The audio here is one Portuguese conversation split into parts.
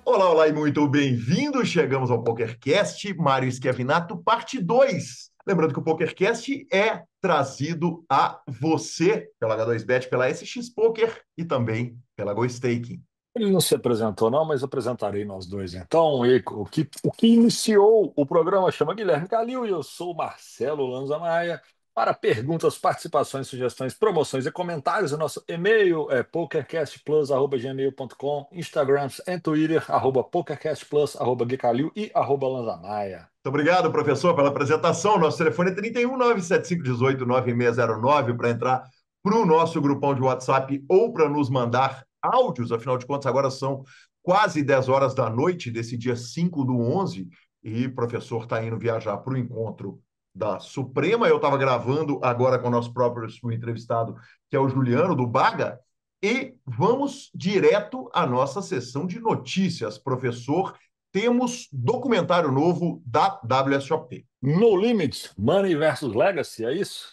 Olá, olá e muito bem-vindo. Chegamos ao PokerCast, Mário Schiavinato, parte 2. Lembrando que o PokerCast é trazido a você pela H2Bet, pela SX Poker e também pela GoStaking. Ele não se apresentou, não, mas apresentarei nós dois, então. E o que iniciou o programa chama Guilherme Calil e eu sou o Marcelo Lanza Maia. Para perguntas, participações, sugestões, promoções e comentários, o nosso e-mail é pokercastplus@gmail.com, Instagram e Twitter, @pokercastplus, @guicalil e @Lanza Maia. Muito obrigado, professor, pela apresentação. Nosso telefone é 31 97518 9609 para entrar para o nosso grupão de WhatsApp ou para nos mandar áudios. Afinal de contas, agora são quase 10 horas da noite desse dia 5/11 e o professor está indo viajar para o encontro da Suprema. Eu estava gravando agora com o nosso próprio entrevistado, que é o Juliano, do Baga, e vamos direto à nossa sessão de notícias. Professor, temos documentário novo da WSOP. No Limits, Money versus Legacy, é isso?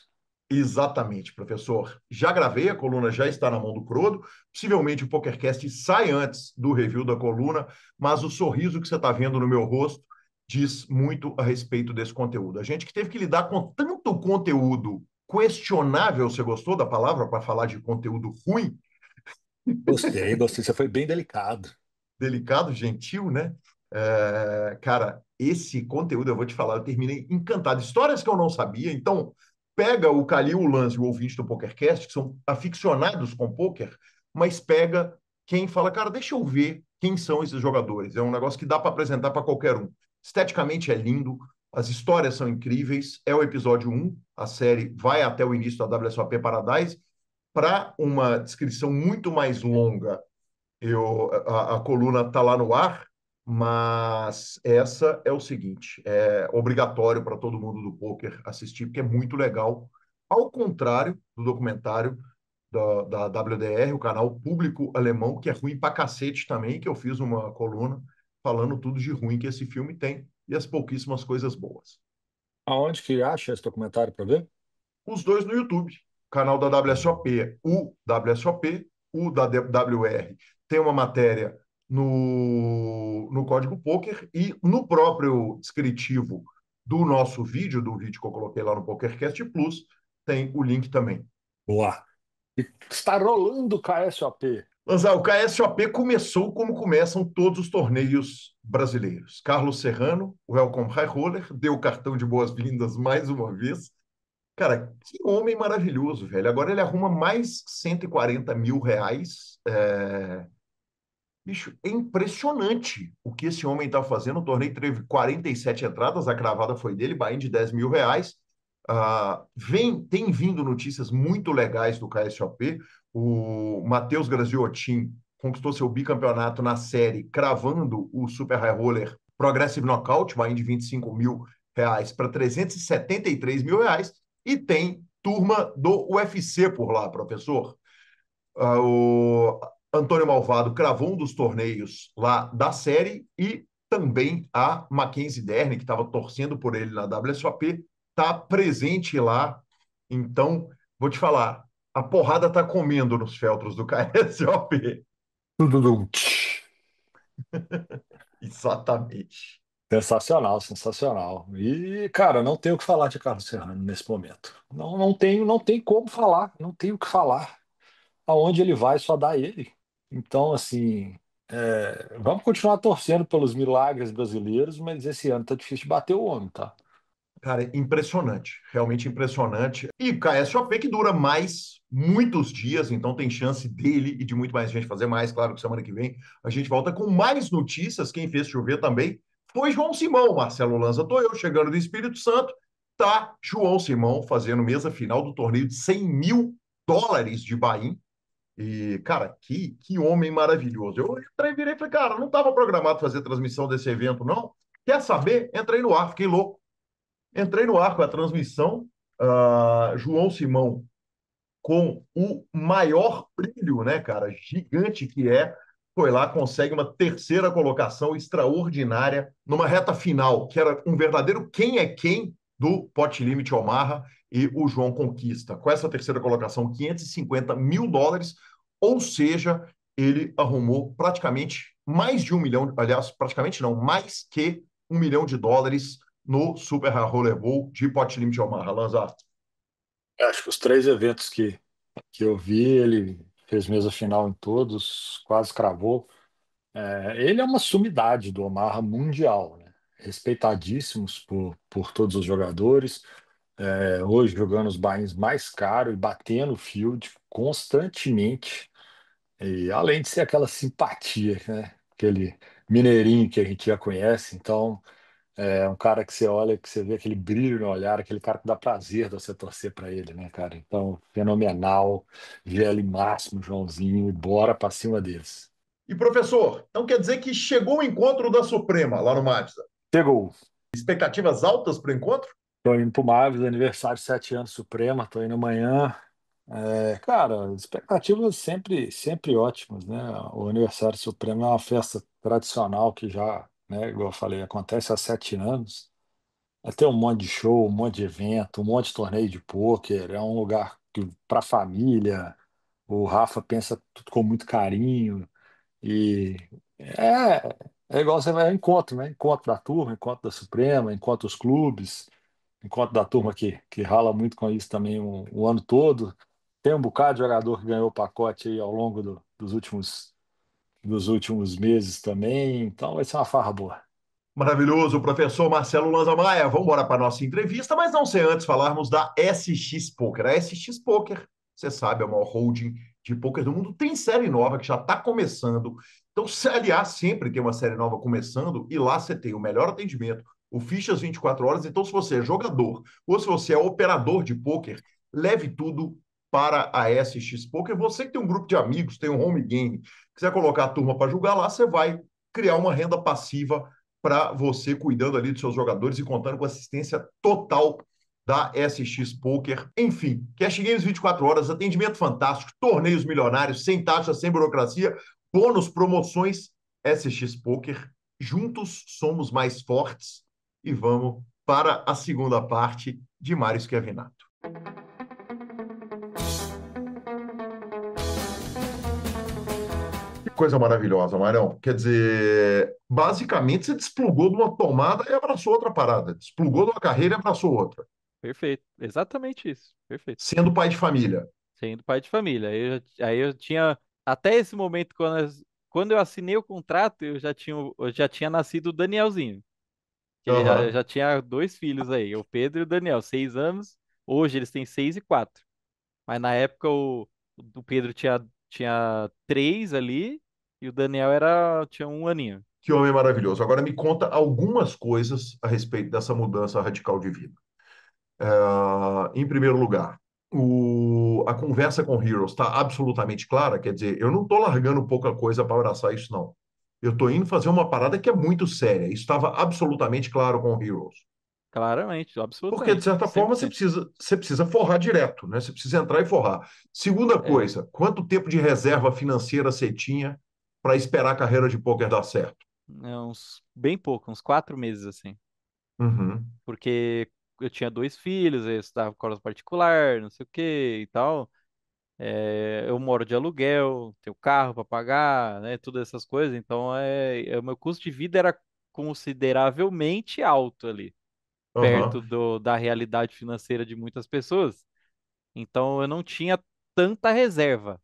Exatamente, professor. Já gravei, a coluna já está na mão do Crodo. Possivelmente o PokerCast sai antes do review da coluna, mas o sorriso que você está vendo no meu rosto diz muito a respeito desse conteúdo. A gente que teve que lidar com tanto conteúdo questionável, você gostou da palavra para falar de conteúdo ruim? Gostei, gostei. Você foi bem delicado. Delicado, gentil, né? Cara, esse conteúdo, eu vou te falar, eu terminei encantado. Histórias que eu não sabia. Então, pega o Calil, o Lance e o ouvinte do PokerCast, que são aficionados com poker, mas pega quem fala, cara, deixa eu ver quem são esses jogadores. É um negócio que dá para apresentar para qualquer um. Esteticamente é lindo, as histórias são incríveis. É o episódio 1, a série vai até o início da WSOP Paradise. Para uma descrição muito mais longa, a coluna está lá no ar, mas essa é o seguinte: é obrigatório para todo mundo do poker assistir, porque é muito legal. Ao contrário do documentário da WDR, o canal público alemão, que é ruim pra cacete também, que eu fiz uma coluna falando tudo de ruim que esse filme tem e as pouquíssimas coisas boas. Aonde que acha esse documentário para ver? Os dois no YouTube. O canal da WSOP, o WSOP, o da WR. Tem uma matéria no Código Poker e no próprio descritivo do nosso vídeo, do vídeo que eu coloquei lá no PokerCast Plus, tem o link também. Boa. E está rolando o KSOP. Lanzar, o KSOP começou como começam todos os torneios brasileiros. Carlos Serrano, o Welcome High Roller, deu o cartão de boas-vindas mais uma vez. Cara, que homem maravilhoso, velho. Agora ele arruma mais 140 mil reais. Bicho, é impressionante o que esse homem está fazendo. O torneio teve 47 entradas, a cravada foi dele, buy-in de 10 mil reais. Tem vindo notícias muito legais do KSOP. O Matheus Graziotin conquistou seu bicampeonato na série, cravando o Super High Roller Progressive Knockout, buy-in de 25 mil reais para 373 mil reais. E tem turma do UFC por lá, professor. O Antônio Malvado cravou um dos torneios lá da série e também a Mackenzie Dern, que estava torcendo por ele na WSOP, está presente lá. Então, vou te falar, a porrada está comendo nos feltros do KSOP. Tudum. Exatamente. Sensacional, sensacional. E, cara, não tenho o que falar de Carlos Serrano nesse momento. Não, não tem como falar, não tenho o que falar. Aonde ele vai, só dá ele. Então, assim, vamos continuar torcendo pelos milagres brasileiros, mas esse ano tá difícil de bater o homem, tá? Cara, impressionante, realmente impressionante. E o KSOP que dura mais muitos dias, então tem chance dele e de muito mais gente fazer mais. Claro que semana que vem a gente volta com mais notícias. Quem fez chover também foi João Simão, Marcelo Lanza. Tô eu chegando do Espírito Santo, tá João Simão fazendo mesa final do torneio de 100 mil dólares de buy-in. E, cara, que homem maravilhoso. Eu entrei, virei e falei, cara, não estava programado fazer transmissão desse evento, não. Quer saber? Entrei no ar, fiquei louco. Entrei no ar com a transmissão, João Simão com o maior brilho, né, cara, gigante que foi lá, consegue uma terceira colocação extraordinária numa reta final, que era um verdadeiro quem é quem do Pot Limit Omaha. e o João conquista, com essa terceira colocação, US$ 550 mil, ou seja, ele arrumou praticamente mais de 1 milhão, aliás, praticamente não, mais que US$ 1 milhão no Super High Roller Bowl de Pot Limit Omaha, Lanza. Acho que os três eventos que eu vi, ele fez mesa final em todos, quase cravou. Ele é uma sumidade do Omaha mundial, né? Respeitadíssimos por todos os jogadores. Hoje jogando os bains mais caros e batendo o field constantemente. E além de ser aquela simpatia, né? Aquele mineirinho que a gente já conhece, então é um cara que você olha, que você vê aquele brilho no olhar, aquele cara que dá prazer de você torcer para ele, né, cara? Então, fenomenal, GL máximo, Joãozinho, e bora para cima deles. E professor, então quer dizer que chegou o encontro da Suprema lá no Mazda. Chegou. Expectativas altas para o encontro? Tô indo pro Mavis, aniversário 7 anos Suprema, tô indo amanhã. Cara, expectativas sempre ótimas, né? O aniversário Supremo é uma festa tradicional que já, né, igual eu falei, acontece há 7 anos. Tem um monte de show, um monte de evento, um monte de torneio de pôquer. É um lugar que para família. O Rafa pensa tudo com muito carinho. E é igual você vai ao encontro, né? Encontro da turma, encontro da Suprema, encontro dos clubes, encontro da turma que rala muito com isso também o ano todo. Tem um bocado de jogador que ganhou o pacote aí ao longo dos últimos meses também. Então vai ser uma farra boa. Maravilhoso, professor Marcelo Lanza Maia. Vamos embora para a nossa entrevista, mas não sem antes falarmos da SX Poker. A SX Poker, você sabe, é o maior holding de poker do mundo. Tem série nova que já está começando. Então, aliás, sempre tem uma série nova começando e lá você tem o melhor atendimento, o Fichas 24 horas. Então, se você é jogador ou se você é operador de poker, leve tudo para a SX Poker. Você que tem um grupo de amigos, tem um home game, quiser colocar a turma para jogar lá, você vai criar uma renda passiva para você cuidando ali dos seus jogadores e contando com assistência total da SX Poker. Enfim, Cash Games 24 horas, atendimento fantástico, torneios milionários, sem taxa, sem burocracia, bônus, promoções, SX Poker. Juntos somos mais fortes e vamos para a segunda parte de Mário Schiavinato. Que coisa maravilhosa, Marião. Quer dizer, basicamente você desplugou de uma tomada e abraçou outra parada. Desplugou de uma carreira e abraçou outra. Perfeito. Exatamente isso. Perfeito. Sendo pai de família. Sendo pai de família. Aí eu tinha, até esse momento, quando eu assinei o contrato, eu já tinha nascido o Danielzinho. Que ele já, eu Aham. já tinha dois filhos aí, o Pedro e o Daniel, 6 anos. Hoje eles têm 6 e 4. Mas na época o Pedro tinha três ali e o Daniel tinha um aninho. Que homem maravilhoso. Agora me conta algumas coisas a respeito dessa mudança radical de vida. Em primeiro lugar, a conversa com Heroes está absolutamente clara. Quer dizer, eu não estou largando pouca coisa para abraçar isso, não. Eu estou indo fazer uma parada que é muito séria. Isso estava absolutamente claro com Heroes. Claramente, Porque, de absolutamente, certa forma, você 100%. precisa, você precisa forrar direto, né? Você precisa entrar e forrar. Segunda É, coisa, quanto tempo de reserva financeira você tinha para esperar a carreira de pôquer dar certo? bem pouco, uns 4 meses assim. Uhum, Porque eu tinha dois filhos, eu estudava colégio particular, não sei o que e tal. Eu moro de aluguel, tenho carro para pagar, né? Todas essas coisas. Então, o meu custo de vida era consideravelmente alto ali, aham. perto da realidade financeira de muitas pessoas. Então, eu não tinha tanta reserva,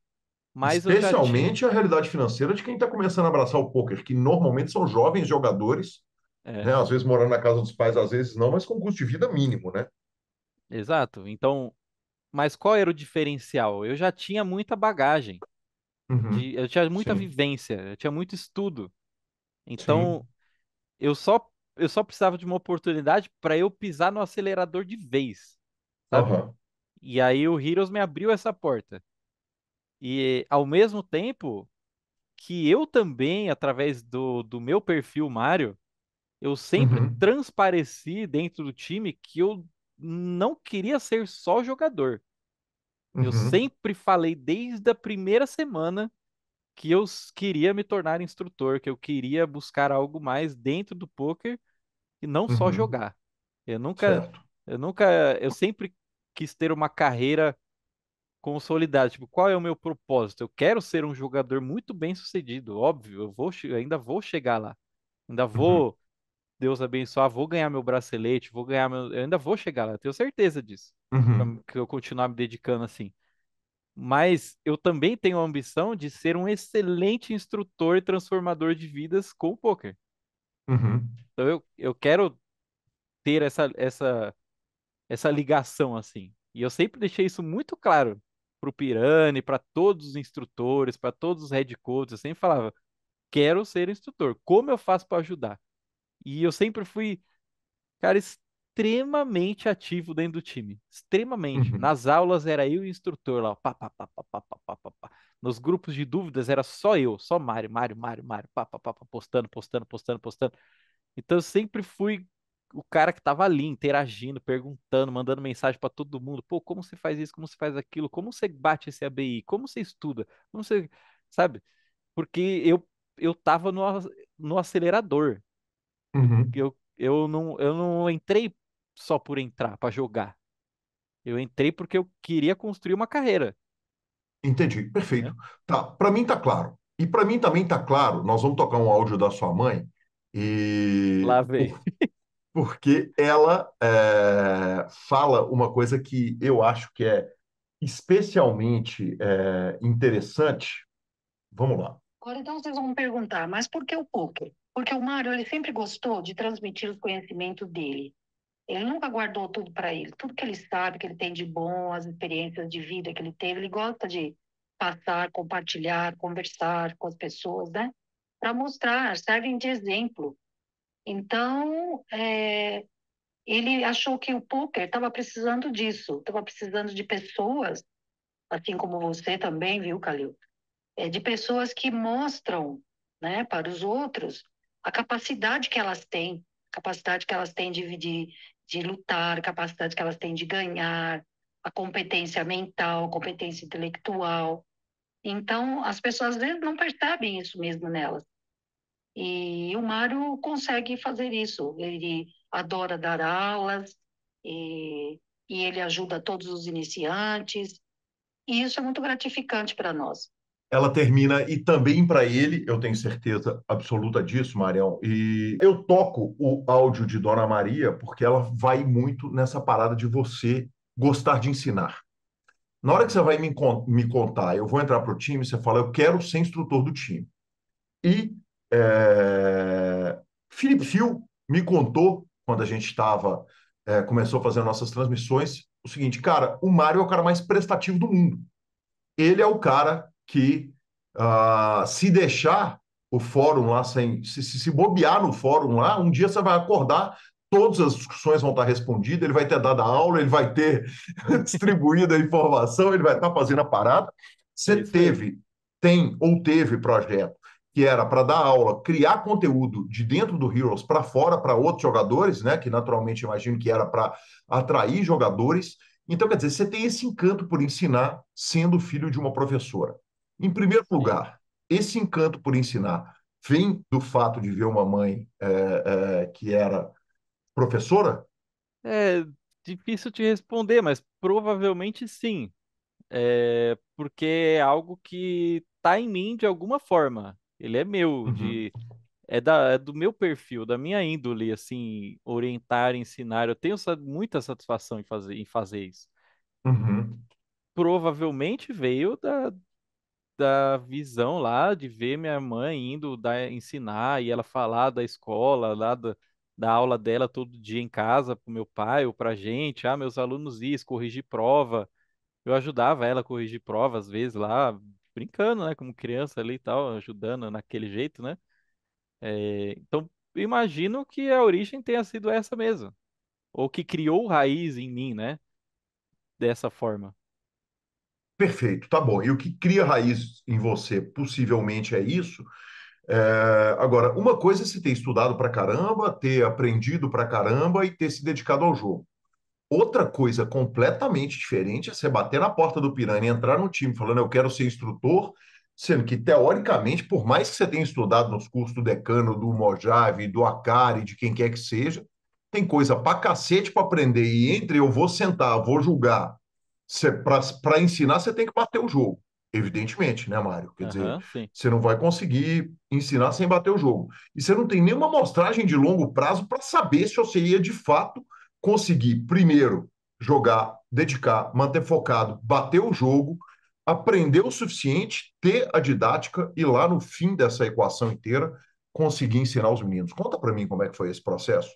mas eu já tinha. Especialmente a realidade financeira de quem está começando a abraçar o pôquer, que normalmente são jovens jogadores, É, né? Às vezes morando na casa dos pais, às vezes não, mas com custo de vida mínimo, né? exato. Então, mas qual era o diferencial? Eu já tinha muita bagagem. Uhum. Eu tinha muita Sim, vivência, eu tinha muito estudo. Então, sim. eu só eu só precisava de uma oportunidade para eu pisar no acelerador de vez, sabe? Aham. E aí o Heroes me abriu essa porta. E ao mesmo tempo que eu também, através do meu perfil Mário, eu sempre Uhum. transpareci dentro do time que eu não queria ser só jogador. Eu Uhum. sempre falei desde a primeira semana que eu queria me tornar instrutor, que eu queria buscar algo mais dentro do poker e não só Uhum. jogar. Eu nunca, Certo. eu nunca, eu sempre quis ter uma carreira consolidada. Tipo, qual é o meu propósito? Eu quero ser um jogador muito bem sucedido, óbvio. Eu ainda vou chegar lá. Ainda Uhum, vou, Deus abençoar, vou ganhar meu bracelete, vou ganhar meu. Eu ainda vou chegar lá, eu tenho certeza disso. uhum, Que eu continuar me dedicando assim. Mas eu também tenho a ambição de ser um excelente instrutor e transformador de vidas com o poker. uhum, Então eu quero ter essa ligação assim. E eu sempre deixei isso muito claro para o Pirani, para todos os instrutores, para todos os head coaches. Eu sempre falava, quero ser instrutor. Como eu faço para ajudar? E eu sempre fui, cara, extremamente ativo dentro do time. Extremamente. uhum. Nas aulas era eu e o instrutor lá, ó, pá, pá, pá, pá, pá, pá, pá, pá, pá. Nos grupos de dúvidas era só eu, só Mário, pá, pá, pá, pá, postando, postando, postando, postando. Então eu sempre fui o cara que tava ali, interagindo, perguntando, mandando mensagem para todo mundo. Pô, como você faz isso? Como você faz aquilo? Como você bate esse ABI? Como você estuda? Como você, sabe? Porque eu tava no acelerador. Uhum. Eu não entrei só por entrar, para jogar. Eu entrei porque eu queria construir uma carreira, Entendi, perfeito. né? Tá, para mim tá claro. E para mim também tá claro, nós vamos tocar um áudio da sua mãe, e Lá veio. porque ela fala uma coisa que eu acho que é especialmente interessante. Vamos lá. Agora, então, vocês vão me perguntar, mas por que o poker? Porque o Mário, ele sempre gostou de transmitir os conhecimentos dele. Ele nunca guardou tudo para ele. Tudo que ele sabe, que ele tem de bom, as experiências de vida que ele teve, ele gosta de passar, compartilhar, conversar com as pessoas, né? Para mostrar, servem de exemplo. Então, ele achou que o poker estava precisando disso, estava precisando de pessoas, assim como você também, viu, Calil? De pessoas que mostram, né, para os outros a capacidade que elas têm de lutar, a capacidade que elas têm de ganhar, a competência mental, a competência intelectual. Então, as pessoas às vezes não percebem isso mesmo nelas. E o Mário consegue fazer isso. Ele adora dar aulas e ele ajuda todos os iniciantes. E isso é muito gratificante para nós. Ela termina, e também para ele, eu tenho certeza absoluta disso, Marião. E eu toco o áudio de Dona Maria porque ela vai muito nessa parada de você gostar de ensinar. Na hora que você vai me contar, eu vou entrar para o time, você fala, eu quero ser instrutor do time. E Felipe Fio me contou, quando a gente estava, começou a fazer nossas transmissões, o seguinte, cara, o Mário é o cara mais prestativo do mundo. Ele é o cara que, se deixar o fórum lá, se bobear no fórum lá, um dia você vai acordar, todas as discussões vão estar respondidas, ele vai ter dado a aula, ele vai ter distribuído a informação, ele vai estar fazendo a parada. É Você isso aí. tem ou teve projeto que era para dar aula, criar conteúdo de dentro do Heroes para fora, para outros jogadores, né? Que naturalmente imagino que era para atrair jogadores. Então, quer dizer, você tem esse encanto por ensinar sendo filho de uma professora. Em primeiro Sim. lugar, esse encanto por ensinar vem do fato de ver uma mãe que era professora? É difícil te responder, mas provavelmente sim. É porque é algo que tá em mim de alguma forma. Ele é meu, Uhum, é do meu perfil, da minha índole, assim, orientar, ensinar. Eu tenho muita satisfação em fazer isso. uhum. Provavelmente veio da visão lá de ver minha mãe indo ensinar e ela falar da escola, da aula dela todo dia em casa pro meu pai ou pra gente. Ah, meus alunos isso, corrigir prova. Eu ajudava ela a corrigir prova às vezes lá, brincando, né, como criança ali e tal, ajudando naquele jeito, né? Então, imagino que a origem tenha sido essa mesmo, ou que criou raiz em mim, né? Dessa forma. Perfeito, tá bom. E o que cria raiz em você possivelmente é isso. Agora, uma coisa é você ter estudado pra caramba, ter aprendido pra caramba e ter se dedicado ao jogo. Outra coisa completamente diferente é você bater na porta do Piranha e entrar no time falando eu quero ser instrutor, sendo que, teoricamente, por mais que você tenha estudado nos cursos do Decano, do Mojave, do Acari, de quem quer que seja, tem coisa pra cacete pra aprender. E entre eu vou sentar, vou julgar, para ensinar, você tem que bater o jogo. Evidentemente, né, Mário? Quer dizer, Aham, sim. você não vai conseguir ensinar sem bater o jogo. E você não tem nenhuma amostragem de longo prazo para saber se você ia de fato conseguir, primeiro, jogar, dedicar, manter focado, bater o jogo, aprender o suficiente, ter a didática e lá no fim dessa equação inteira conseguir ensinar os meninos. Conta para mim como é que foi esse processo.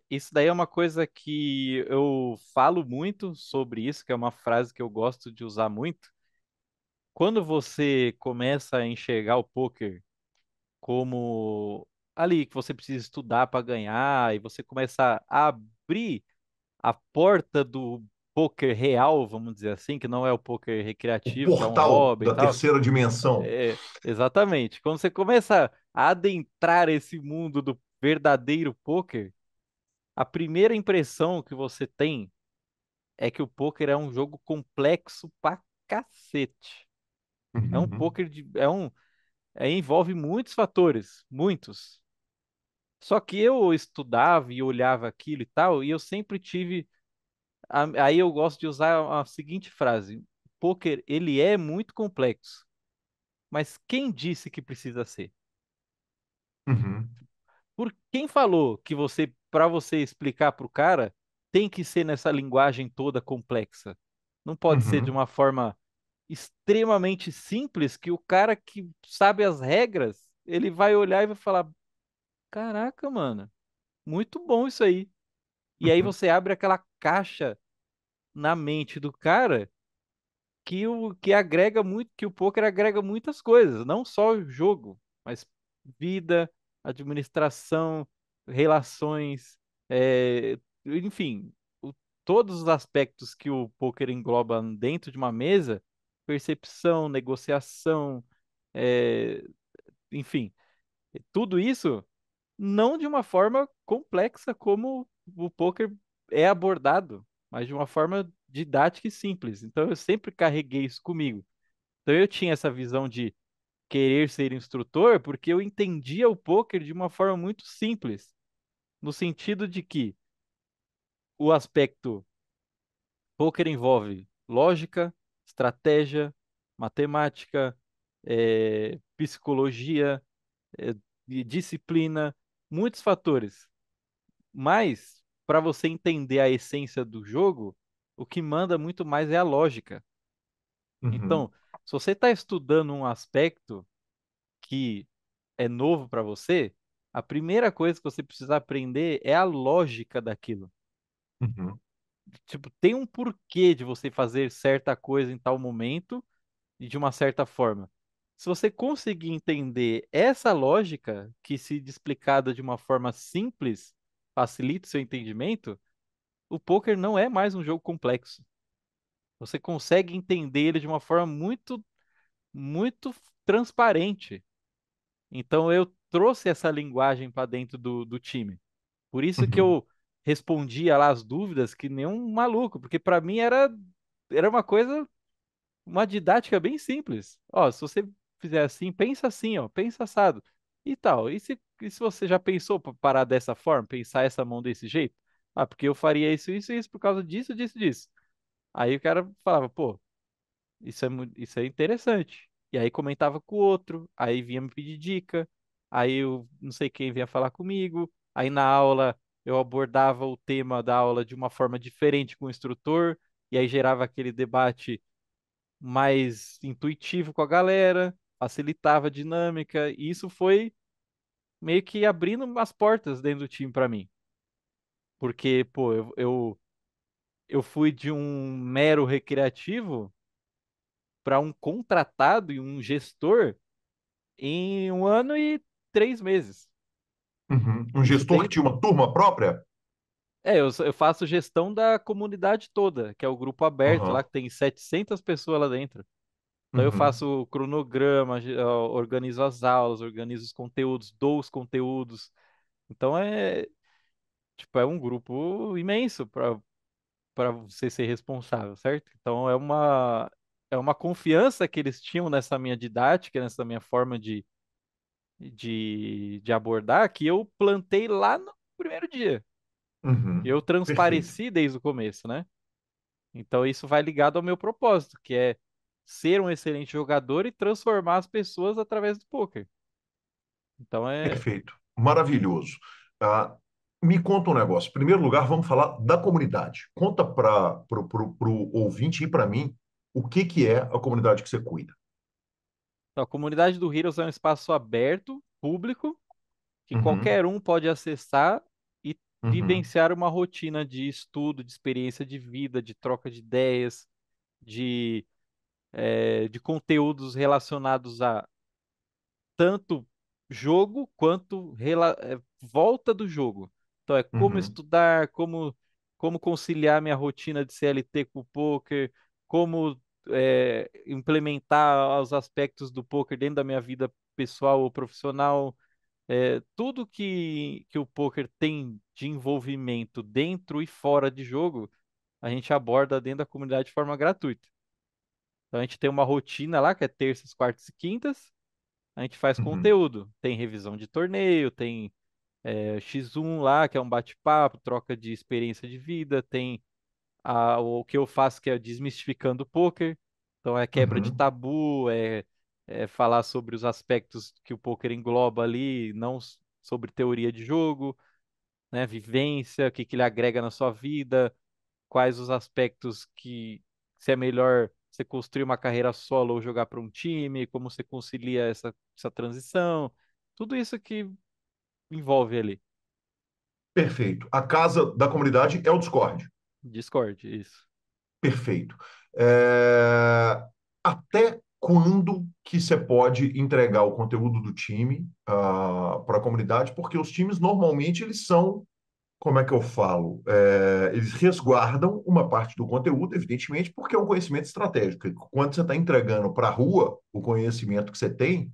Isso daí é uma coisa que eu falo muito sobre isso, que é uma frase que eu gosto de usar muito. Quando você começa a enxergar o poker como ali que você precisa estudar para ganhar e você começa a abrir a porta do poker real, vamos dizer assim, que não é o poker O recreativo, que é um portal hobby e da tal. terceira dimensão. Exatamente. Quando você começa a adentrar esse mundo do verdadeiro poker, a primeira impressão que você tem é que o poker é um jogo complexo pra cacete. É um Uhum, poker envolve muitos fatores, muitos. Só que eu estudava e olhava aquilo e tal, e eu sempre tive. Aí eu gosto de usar a seguinte frase: o poker, ele é muito complexo, mas quem disse que precisa ser? uhum, Por quem falou que para você explicar para o cara, tem que ser nessa linguagem toda complexa? Não pode ser de uhum, uma forma extremamente simples que o cara que sabe as regras, ele vai olhar e vai falar: "Caraca, mano, muito bom isso aí". E aí uhum, você abre aquela caixa na mente do cara que agrega muito, que o poker agrega muitas coisas, não só o jogo, mas vida, administração, relações, enfim, todos os aspectos que o poker engloba dentro de uma mesa, percepção, negociação, é, enfim, tudo isso não de uma forma complexa como o poker é abordado, mas de uma forma didática e simples. Então eu sempre carreguei isso comigo. Então eu tinha essa visão de querer ser instrutor porque eu entendia o poker de uma forma muito simples, no sentido de que o aspecto poker envolve lógica, estratégia, matemática, psicologia, e disciplina, muitos fatores. Mas, para você entender a essência do jogo, o que manda muito mais é a lógica. uhum, Então, se você está estudando um aspecto que é novo para você, a primeira coisa que você precisa aprender é a lógica daquilo. uhum, Tipo, tem um porquê de você fazer certa coisa em tal momento e de uma certa forma. Se você conseguir entender essa lógica, que se explicada de uma forma simples, facilita o seu entendimento, o poker não é mais um jogo complexo. Você consegue entender ele de uma forma muito transparente. Então eu trouxe essa linguagem para dentro do time. Por isso que uhum, eu respondia lá as dúvidas que nem um maluco, porque para mim era uma coisa, uma didática bem simples. Ó, se você fizer assim, pensa assim, ó, pensa assado e tal. E se você já pensou para parar dessa forma, pensar essa mão desse jeito? Ah, porque eu faria isso, isso e isso por causa disso, disso, disso. Aí o cara falava, pô, isso é interessante. E aí comentava com o outro, aí vinha me pedir dica, aí eu não sei quem vinha falar comigo, aí na aula eu abordava o tema da aula de uma forma diferente com o instrutor, e aí gerava aquele debate mais intuitivo com a galera, facilitava a dinâmica, e isso foi meio que abrindo umas portas dentro do time para mim. Porque, pô, eu fui de um mero recreativo para um contratado e um gestor em 1 ano e 3 meses. uhum. Um Isso gestor que tem. tinha uma turma própria? Eu faço gestão da comunidade toda, que é o grupo aberto lá, Aham, que tem 700 pessoas lá dentro. Então eu uhum, faço o cronograma, organizo as aulas, organizo os conteúdos, dou os conteúdos. Então tipo, é um grupo imenso para você ser responsável, certo? Então é uma confiança que eles tinham nessa minha didática, nessa minha forma de abordar, que eu plantei lá no primeiro dia. Uhum. Eu Perfeito. transpareci desde o começo, né? Então isso vai ligado ao meu propósito, que é ser um excelente jogador e transformar as pessoas através do poker. Então é, Perfeito. Maravilhoso. Ah, me conta um negócio. Em primeiro lugar, vamos falar da comunidade. Conta para o ouvinte e para mim o que, que é a comunidade que você cuida. então, a comunidade do Heroes é um espaço aberto, público, que Uhum, qualquer um pode acessar e uhum, vivenciar uma rotina de estudo, de experiência de vida, de troca de ideias, de, de conteúdos relacionados a tanto jogo quanto volta do jogo. Então é como uhum, estudar, como conciliar minha rotina de CLT com o poker, como implementar os aspectos do poker dentro da minha vida pessoal ou profissional. Tudo que o poker tem de envolvimento dentro e fora de jogo, a gente aborda dentro da comunidade de forma gratuita. Então a gente tem uma rotina lá, que é terças, quartas e quintas. A gente faz uhum, conteúdo. Tem revisão de torneio, tem X1 lá, que é um bate-papo, troca de experiência de vida, tem o que eu faço, que é desmistificando o poker. Então é quebra de uhum, tabu, é falar sobre os aspectos que o poker engloba ali, não sobre teoria de jogo, né? Vivência, o que que ele agrega na sua vida, quais os aspectos que se é melhor você construir uma carreira solo ou jogar para um time, como você concilia essa transição, tudo isso que envolve ali. perfeito. A casa da comunidade é o Discord. Discord, isso. Perfeito. É, Até quando que você pode entregar o conteúdo do time para a comunidade? Porque os times normalmente eles são, como é que eu falo? Eles resguardam uma parte do conteúdo, evidentemente, porque é um conhecimento estratégico. Quando você está entregando para a rua o conhecimento que você tem,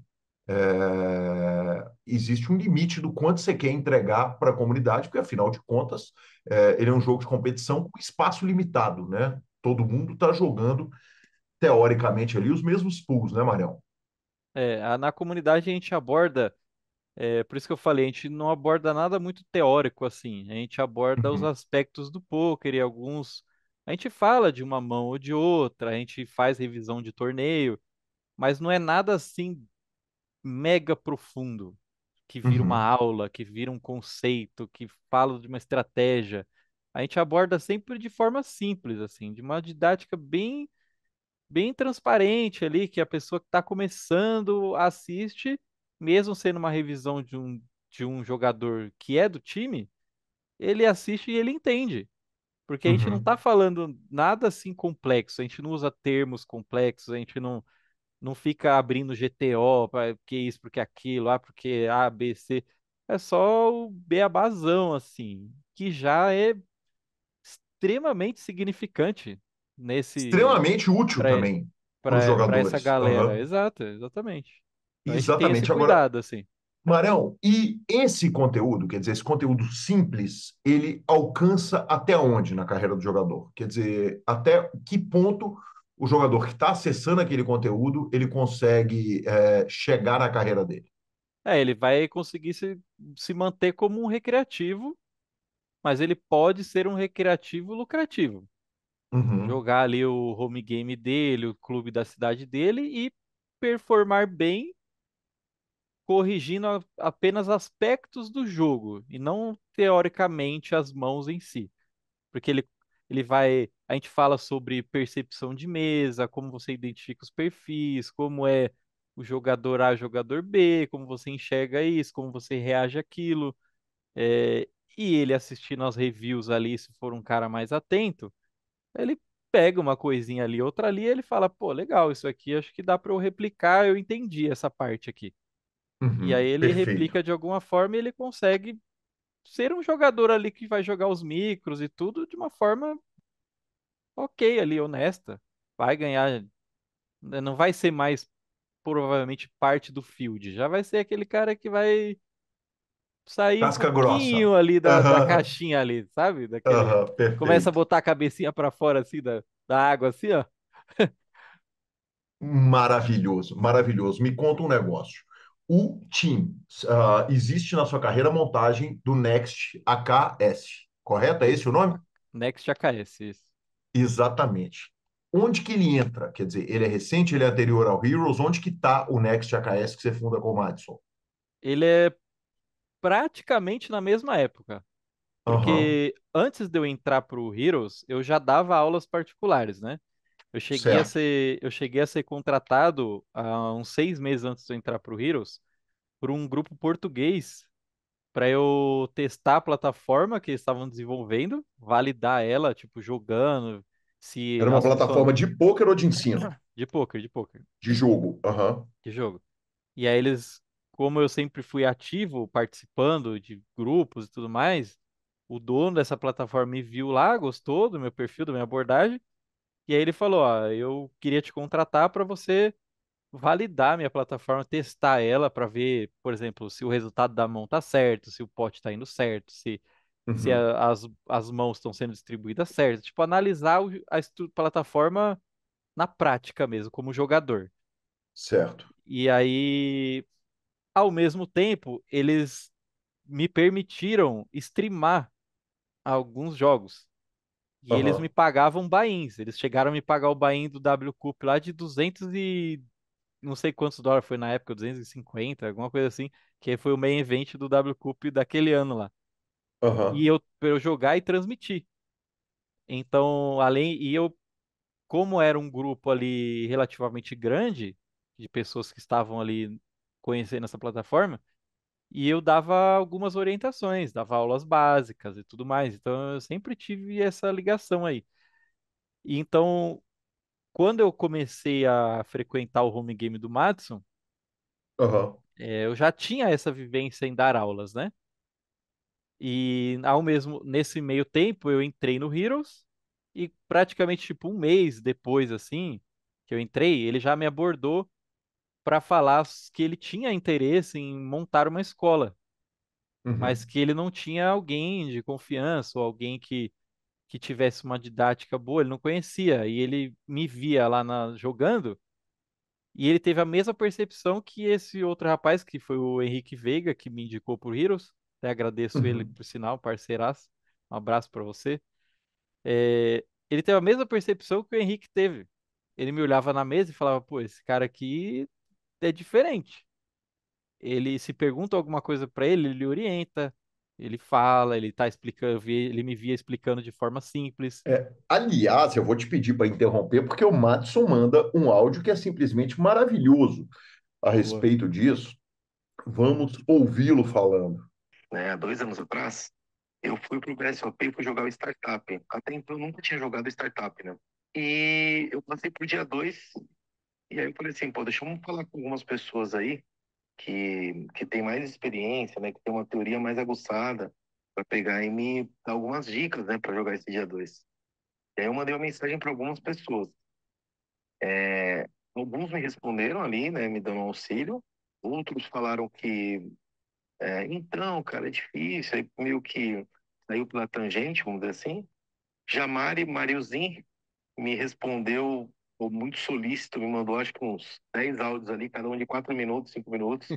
existe um limite do quanto você quer entregar para a comunidade, porque afinal de contas, ele é um jogo de competição com espaço limitado, né? Todo mundo está jogando, teoricamente, ali os mesmos pools, né, Marião? Na comunidade a gente aborda, por isso que eu falei, a gente não aborda nada muito teórico assim, a gente aborda os Uhum, aspectos do poker e alguns. A gente fala de uma mão ou de outra, a gente faz revisão de torneio, mas não é nada assim mega profundo, que vira uma uhum, aula, que vira um conceito, que fala de uma estratégia. A gente aborda sempre de forma simples, assim, de uma didática bem transparente ali, que a pessoa que está começando assiste, mesmo sendo uma revisão de um jogador que é do time, ele assiste e ele entende. Porque a gente não está uhum, falando nada assim complexo, a gente não usa termos complexos, a gente não fica abrindo GTO, porque isso, porque aquilo, porque A, B, C. É só o beabazão, assim, que já é extremamente significante nesse extremamente útil para também para os para essa jogadores. galera. Aham. Exato, exatamente. Então a gente tem esse Exatamente. Agora, cuidado, assim. Marão, e esse conteúdo, quer dizer, esse conteúdo simples, ele alcança até onde na carreira do jogador? Quer dizer, até que ponto o jogador que está acessando aquele conteúdo, ele consegue chegar na carreira dele? Ele vai conseguir se manter como um recreativo, mas ele pode ser um recreativo lucrativo. Uhum, Jogar ali o home game dele, o clube da cidade dele e performar bem, corrigindo apenas aspectos do jogo e não teoricamente as mãos em si. Porque ele vai. A gente fala sobre percepção de mesa, como você identifica os perfis, como é o jogador A, jogador B, como você enxerga isso, como você reage àquilo. E ele assistindo as reviews ali, se for um cara mais atento, ele pega uma coisinha ali, outra ali, e ele fala, pô, legal, isso aqui acho que dá para eu replicar, eu entendi essa parte aqui. E aí uhum, ele perfeito. replica de alguma forma e ele consegue ser um jogador ali que vai jogar os micros e tudo de uma forma ok ali, honesta. Vai ganhar, né, não vai ser mais provavelmente parte do field, já vai ser aquele cara que vai sair um Casca grossa. pouquinho ali da Aham, caixinha ali, sabe? Daquele, aham, começa a perfeito. botar a cabecinha pra fora assim da água assim, ó. Maravilhoso, maravilhoso. Me conta um negócio. O Team, existe na sua carreira a montagem do Next AKS. correto? É esse o nome? Next AKS, isso. Exatamente. Onde que ele entra? Quer dizer, ele é recente, ele é anterior ao Heroes? Onde que está o Next AKS que você funda com o Madison? Ele é praticamente na mesma época. Aham, Porque antes de eu entrar pro Heroes, eu já dava aulas particulares, né? certo. Eu cheguei a ser contratado há uns 6 meses antes de eu entrar pro Heroes por um grupo português para eu testar a plataforma que eles estavam desenvolvendo, validar ela, tipo, jogando, se Era uma as plataforma funções de pôquer ou de ensino? de poker, De jogo. Aham, de jogo. E aí eles, como eu sempre fui ativo, participando de grupos e tudo mais, o dono dessa plataforma me viu lá, gostou do meu perfil, da minha abordagem, e aí ele falou, ó, eu queria te contratar para você validar minha plataforma, testar ela para ver, por exemplo, se o resultado da mão tá certo, se o pote está indo certo, se uhum, as mãos estão sendo distribuídas certo. Tipo, analisar plataforma na prática mesmo, como jogador. certo. E aí, ao mesmo tempo, eles me permitiram streamar alguns jogos. E eles me Aham, pagavam buy-ins. Eles chegaram a me pagar o buy-in do W Cup lá de 200 e não sei quantos dólares foi na época, 250, alguma coisa assim, que foi o main event do W Cup daquele ano lá. E aham, eu pra eu jogar e transmitir. Então, como era um grupo ali relativamente grande de pessoas que estavam ali conhecendo essa plataforma, e eu dava algumas orientações, dava aulas básicas e tudo mais. Então, eu sempre tive essa ligação aí. E então, quando eu comecei a frequentar o home game do Madison, aham, eu já tinha essa vivência em dar aulas, né? E nesse meio tempo eu entrei no Heroes e praticamente tipo um mês depois assim que eu entrei, ele já me abordou para falar que ele tinha interesse em montar uma escola, mas uhum, que ele não tinha alguém de confiança ou alguém que tivesse uma didática boa, ele não conhecia e ele me via lá jogando e ele teve a mesma percepção que esse outro rapaz que foi o Henrique Veiga que me indicou pro Heroes. Até agradeço ele uhum. por sinal, parceiraço. Um abraço para você. Ele teve a mesma percepção que o Henrique teve. Ele me olhava na mesa e falava: pô, esse cara aqui é diferente. Ele se pergunta alguma coisa para ele orienta, ele fala, ele tá explicando, ele me via explicando de forma simples. Aliás, eu vou te pedir para interromper, porque o Madison manda um áudio que é simplesmente maravilhoso a Boa. respeito disso. Vamos ouvi-lo falando. Né, há 2 anos atrás, eu fui para o BSOP e fui jogar o Startup. Até então, eu nunca tinha jogado Startup, né? E eu passei por dia 2, e aí eu falei assim, pô, deixa eu falar com algumas pessoas aí que tem mais experiência, né? Que tem uma teoria mais aguçada, para pegar e me dar algumas dicas, né? Para jogar esse dia 2. E aí eu mandei uma mensagem para algumas pessoas. Alguns me responderam ali, né? Me dando um auxílio. Outros falaram que, então, cara, é difícil. Aí meio que saiu pela tangente, vamos dizer assim. Mariuzinho me respondeu pô, muito solícito, me mandou acho que uns 10 áudios ali, cada um de 4 minutos, 5 minutos,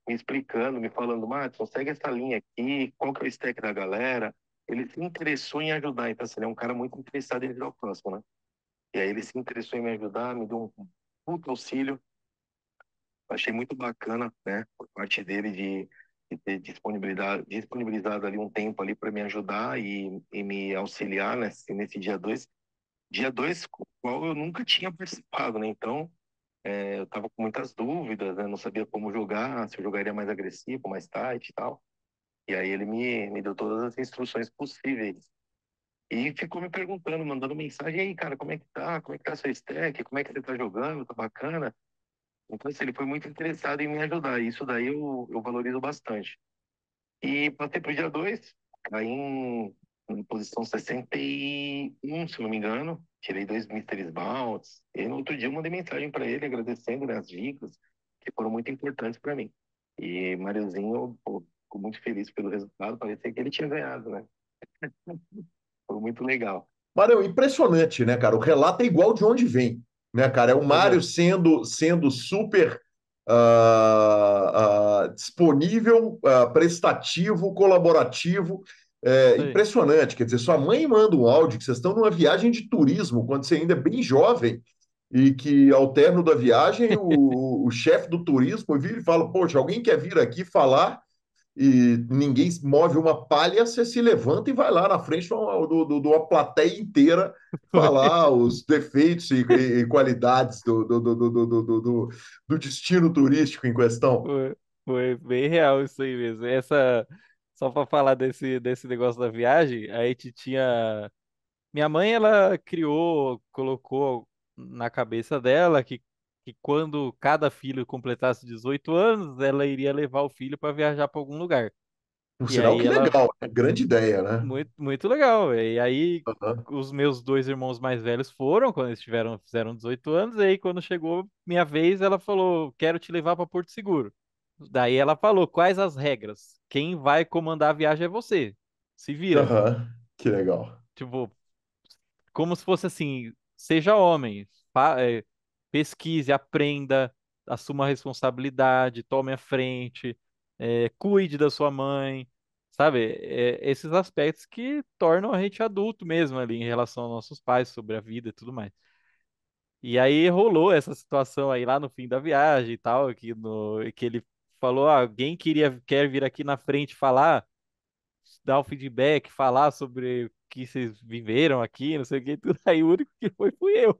me explicando, me falando, Matos, segue essa linha aqui, qual que é o stack da galera. Ele se interessou em ajudar, então assim, ele é um cara muito interessado em ajudar o próximo, né? E aí ele se interessou em me ajudar, me deu um puto auxílio. Achei muito bacana, né, por parte dele de ter disponibilizado ali um tempo ali para me ajudar e me auxiliar nesse dia 2. Dia 2, qual eu nunca tinha participado, né? Então, eu tava com muitas dúvidas, né? Não sabia como jogar, se eu jogaria mais agressivo, mais tight e tal. E aí ele me deu todas as instruções possíveis. E ficou me perguntando, mandando mensagem, e aí, cara, como é que tá? Como é que tá seu stack? Como é que você tá jogando? Tá bacana? Então, assim, ele foi muito interessado em me ajudar. E isso daí eu valorizo bastante. E passei pro dia 2, caí em posição 61, se não me engano. Tirei 2 Mysteries Bounts. E no outro dia eu mandei mensagem para ele agradecendo, né, as dicas, que foram muito importantes para mim. E Mariozinho, pô, ficou muito feliz pelo resultado. Parecia que ele tinha ganhado, né? Foi muito legal. Mário, impressionante, né, cara? O relato é igual de onde vem, né, cara? É o Pois Mário é. sendo super disponível, prestativo, colaborativo. É Isso aí. impressionante. Quer dizer, sua mãe manda um áudio que vocês estão numa viagem de turismo, quando você ainda é bem jovem, e que ao término da viagem o chefe do turismo vira e fala: Poxa, alguém quer vir aqui falar e ninguém move uma palha, você se levanta e vai lá na frente de uma plateia inteira falar os defeitos e qualidades do destino turístico em questão. Foi, foi bem real isso aí mesmo. Essa, só para falar desse negócio da viagem, a gente tinha. Minha mãe, ela criou, colocou na cabeça dela que quando cada filho completasse 18 anos, ela iria levar o filho para viajar para algum lugar. Por E sinal, aí que ela, legal, né? Grande ideia, né? muito, muito legal. E aí Aham, os meus dois irmãos mais velhos foram, quando eles fizeram 18 anos, e aí quando chegou minha vez, ela falou: Quero te levar para Porto Seguro. Daí ela falou: Quais as regras? Quem vai comandar a viagem é você. Se vira. aham, que legal. Tipo, como se fosse assim: seja homem, pesquise, aprenda, assuma a responsabilidade, tome a frente, cuide da sua mãe. Sabe, esses aspectos que tornam a gente adulto mesmo ali em relação aos nossos pais, sobre a vida e tudo mais. E aí rolou essa situação aí lá no fim da viagem e tal, que ele falou: alguém quer vir aqui na frente falar, dar o feedback, falar sobre o que vocês viveram aqui, não sei o que, tudo. Aí o único que foi fui eu.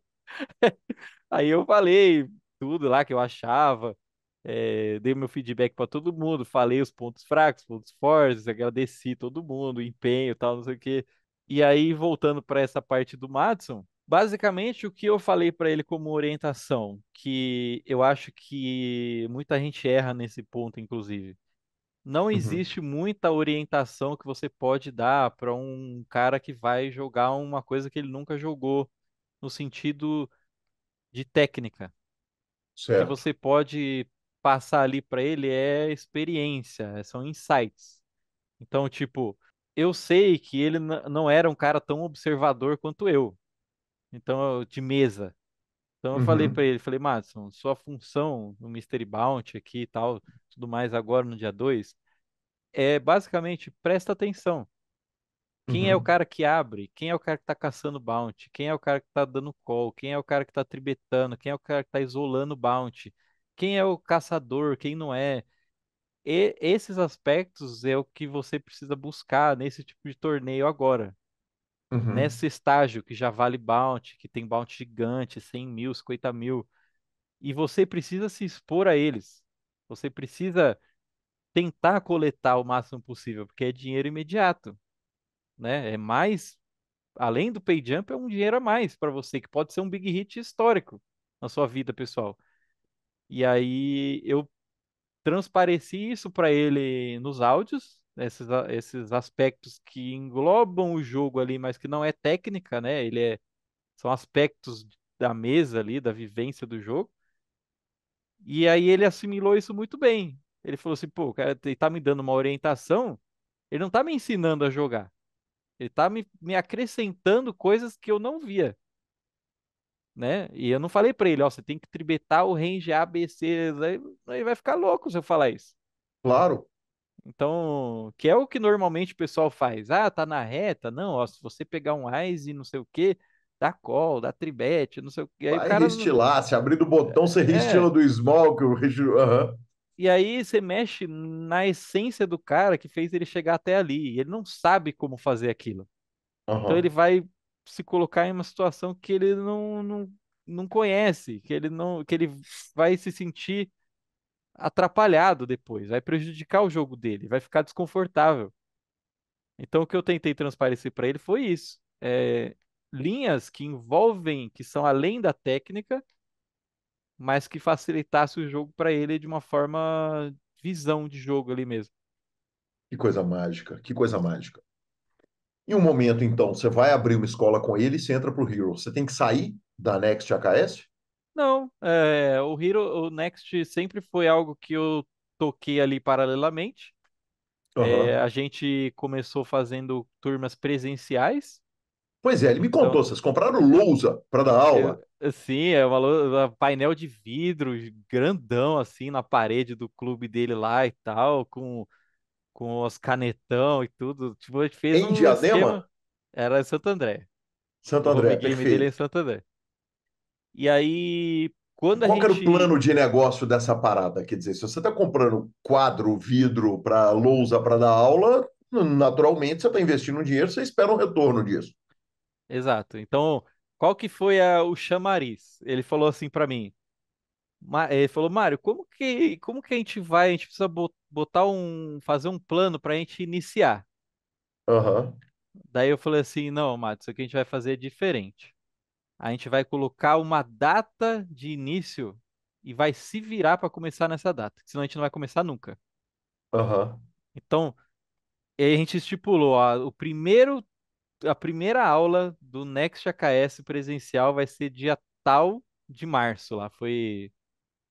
Aí eu falei tudo lá que eu achava, dei meu feedback para todo mundo, falei os pontos fracos, pontos fortes, agradeci todo mundo, o empenho e tal, não sei o quê. E aí, voltando para essa parte do Madison, basicamente o que eu falei para ele como orientação, que eu acho que muita gente erra nesse ponto, inclusive. Não Uhum, existe muita orientação que você pode dar para um cara que vai jogar uma coisa que ele nunca jogou, no sentido de técnica. O que certo. você pode passar ali para ele é experiência, são insights. Então, tipo, eu sei que ele não era um cara tão observador quanto eu, então, de mesa. Então eu falei para Uhum, ele, falei: Madison, sua função no Mystery Bounty aqui e tal, tudo mais agora no dia 2 é basicamente presta atenção. Quem é o uhum, cara que abre? Quem é o cara que tá caçando bounty? Quem é o cara que tá dando call? Quem é o cara que tá tribetando? Quem é o cara que tá isolando bounty? Quem é o caçador? Quem não é? E esses aspectos é o que você precisa buscar nesse tipo de torneio agora. uhum, Nesse estágio que já vale bounty, que tem bounty gigante, 100 mil, 50 mil. E você precisa se expor a eles. Você precisa tentar coletar o máximo possível, porque é dinheiro imediato, né? É mais, além do pay jump, é um dinheiro a mais para você, que pode ser um big hit histórico na sua vida, pessoal. E aí eu transpareci isso para ele nos áudios, esses aspectos que englobam o jogo ali, mas que não é técnica, né? São aspectos da mesa ali, da vivência do jogo. E aí ele assimilou isso muito bem. Ele falou assim: pô, o cara ele tá me dando uma orientação, ele não tá me ensinando a jogar. Ele tá me acrescentando coisas que eu não via, né? E eu não falei pra ele: ó, você tem que tribetar o range A, B, C. Aí vai ficar louco se eu falar isso. claro. Então, que é o que normalmente o pessoal faz. Ah, tá na reta. Não, ó, se você pegar um Ice e não sei o quê, dá call, dá tribete, não sei o quê. Aí o Vai cara. restilar, se abrir do botão, você restila É. do small, que o aham, E aí você mexe na essência do cara que fez ele chegar até ali. E ele não sabe como fazer aquilo. Então ele aham, vai se colocar em uma situação que ele não conhece, que ele vai se sentir atrapalhado depois, vai prejudicar o jogo dele, vai ficar desconfortável. Então o que eu tentei transparecer para ele foi isso. Linhas que envolvem, que são além da técnica, mas que facilitasse o jogo para ele de uma forma visão de jogo ali mesmo. que coisa mágica, que coisa mágica. Em um momento, então, você vai abrir uma escola com ele e você entra pro Hero. Você tem que sair da Next AKS? Não, o Next sempre foi algo que eu toquei ali paralelamente. Aham. A gente começou fazendo turmas presenciais, Pois é, ele me então, contou, vocês compraram lousa para dar aula. assim, painel de vidro grandão assim na parede do clube dele lá e tal, com com os canetão e tudo. Tipo, a gente fez Em um esquema. Diadema? Era em Santo André. Santo O home André, game dele é em perfeito. Santo André. E aí, quando a Qual que era o gente. plano de negócio dessa parada? Quer dizer, se você está comprando quadro, vidro para lousa para dar aula, naturalmente você está investindo dinheiro, você espera um retorno disso. Exato. Então, qual que foi o chamariz? Ele falou assim pra mim. Ele falou, Mário, como que a gente vai? A gente precisa fazer um plano pra gente iniciar. Aham, Daí eu falei assim, não, Mário, isso aqui a gente vai fazer diferente. A gente vai colocar uma data de início e vai se virar para começar nessa data, senão a gente não vai começar nunca. aham, Então, a gente estipulou, a primeira aula do Next AKS presencial vai ser dia tal de março lá.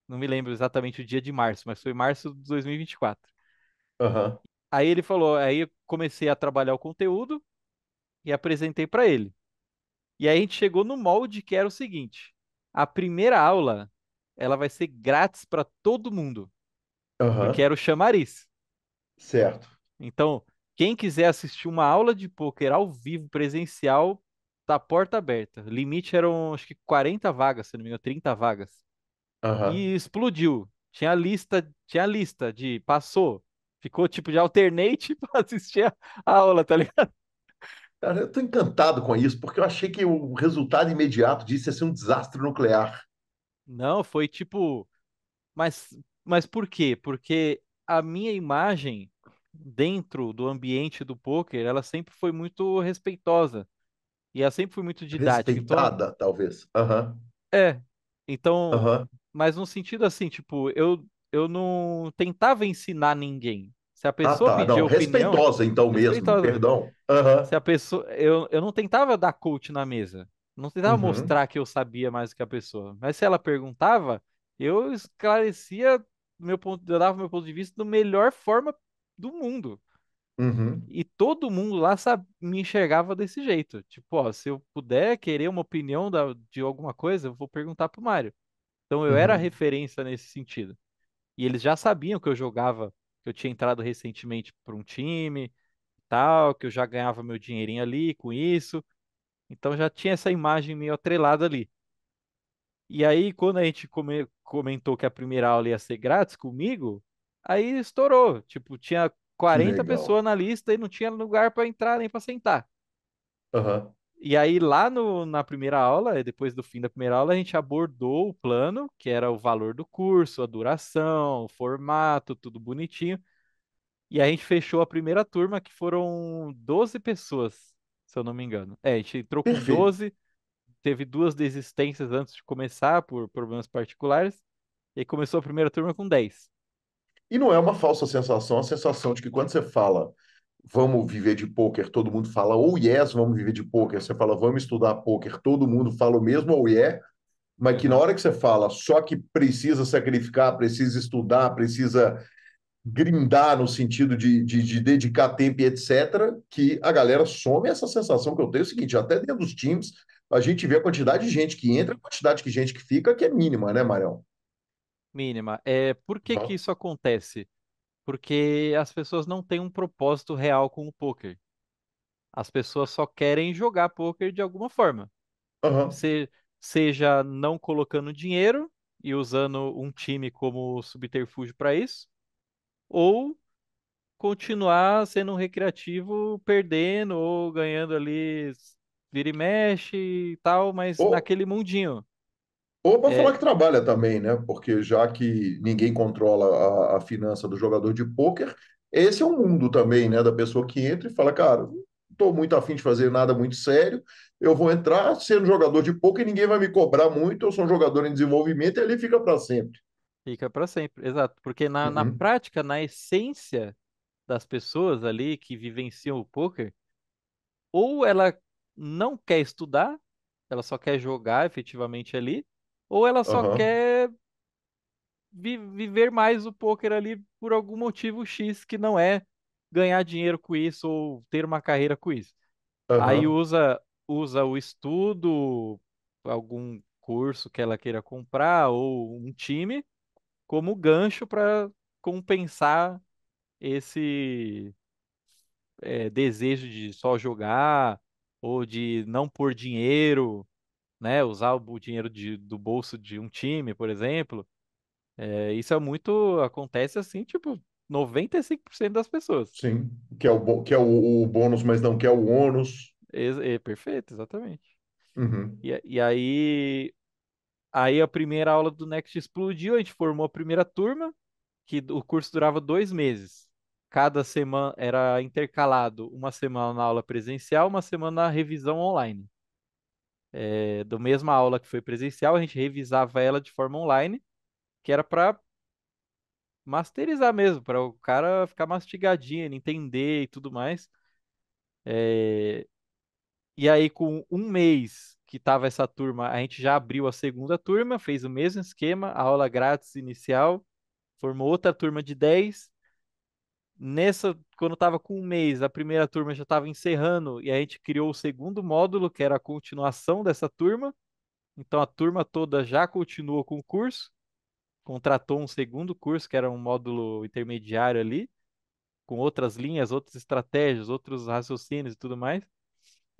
Não me lembro exatamente o dia de março, mas foi março de 2024. aham, Aí ele falou, aí eu comecei a trabalhar o conteúdo e apresentei para ele. E aí a gente chegou no molde que era o seguinte: a primeira aula ela vai ser grátis para todo mundo, porque aham, era o chamariz. certo. Então, quem quiser assistir uma aula de pôquer ao vivo presencial, tá porta aberta. Limite eram acho que 40 vagas, se não me engano, 30 vagas. Aham. E explodiu. Tinha lista de passou. Ficou tipo de alternate para assistir a aula, tá ligado? Cara, eu estou encantado com isso, porque eu achei que o resultado imediato disso ia ser um desastre nuclear. Não, foi tipo. Mas por quê? Porque a minha imagem dentro do ambiente do poker, ela sempre foi muito respeitosa e ela sempre foi muito didática. Então, Respeitada, talvez. Aham, é. Então, aham. mas no sentido assim, tipo, eu não tentava ensinar ninguém. Se a Ah, pessoa tá. pedia Não, opinião, respeitosa então mesmo, respeitosa mesmo. perdão. Aham. Se a pessoa, eu não tentava dar coach na mesa. Não tentava Uhum, mostrar que eu sabia mais do que a pessoa. Mas se ela perguntava, eu esclarecia eu dava meu ponto de vista da melhor forma do mundo. uhum, E todo mundo lá me enxergava desse jeito. Tipo, ó, se eu puder querer uma opinião de alguma coisa, eu vou perguntar pro Mário. Então eu era uhum, referência nesse sentido. E eles já sabiam que eu jogava, que eu tinha entrado recentemente para um time, tal, que eu já ganhava meu dinheirinho ali com isso. Então já tinha essa imagem meio atrelada ali. E aí, quando a gente comentou que a primeira aula ia ser grátis comigo, aí estourou. Tipo, tinha que 40 legal. pessoas na lista e não tinha lugar para entrar nem para sentar. Aham, E aí, lá na primeira aula, depois do fim da primeira aula, a gente abordou o plano, que era o valor do curso, a duração, o formato, tudo bonitinho. E a gente fechou a primeira turma, que foram 12 pessoas, se eu não me engano. É, a gente entrou com perfeito. 12. Teve duas desistências antes de começar por problemas particulares, e aí começou a primeira turma com 10. E não é uma falsa sensação, a sensação de que quando você fala vamos viver de pôquer, todo mundo fala oh yes, vamos viver de pôquer. Você fala vamos estudar pôquer, todo mundo fala o mesmo oh yeah, mas que na Aham. hora que você fala só que precisa sacrificar, precisa estudar, precisa grindar no sentido de dedicar tempo e etc., que a galera some essa sensação que eu tenho é o seguinte, até dentro dos times, a gente vê a quantidade de gente que entra, a quantidade de gente que fica, que é mínima, né, Marião? Mínima. Por que que Aham, isso acontece? Porque as pessoas não têm um propósito real com o poker. As pessoas só querem jogar poker de alguma forma. aham, Se- Seja não colocando dinheiro e usando um time como subterfúgio para isso, ou continuar sendo um recreativo, perdendo ou ganhando ali vira e mexe e tal, mas Ou, naquele mundinho. ou para falar É, que trabalha também, né? Porque já que ninguém controla a finança do jogador de pôquer, esse é um mundo também, né? Da pessoa que entra e fala, cara, não estou muito afim de fazer nada muito sério, eu vou entrar sendo jogador de pôquer, ninguém vai me cobrar muito, eu sou um jogador em desenvolvimento e ali fica para sempre. fica para sempre, exato. Porque na Uhum, prática, na essência das pessoas ali que vivenciam o poker, ou ela não quer estudar, ela só quer jogar efetivamente ali, ou ela só aham, quer viver mais o poker ali por algum motivo X que não é ganhar dinheiro com isso ou ter uma carreira com isso. Aí aham, usa o estudo, algum curso que ela queira comprar ou um time como gancho para compensar esse desejo de só jogar ou de não pôr dinheiro, né? Usar o dinheiro do bolso de um time, por exemplo. Isso é muito, acontece assim, tipo, 95% das pessoas. Sim. Que é o bônus, mas não quer o ônus. Perfeito, exatamente. Uhum. E aí a primeira aula do Next explodiu, a gente formou a primeira turma, que o curso durava 2 meses. Cada semana era intercalado, uma semana na aula presencial, uma semana na revisão online. Do mesma aula que foi presencial, a gente revisava ela de forma online, que era para masterizar mesmo, para o cara ficar mastigadinho, ele entender e tudo mais. É, E aí, com um mês que tava essa turma, a gente já abriu a segunda turma, fez o mesmo esquema, a aula grátis inicial, formou outra turma de 10. Quando tava com um mês, a primeira turma já estava encerrando e a gente criou o segundo módulo, que era a continuação dessa turma. Então a turma toda já continuou com o curso, contratou um segundo curso, que era um módulo intermediário ali, com outras linhas, outras estratégias, outros raciocínios e tudo mais.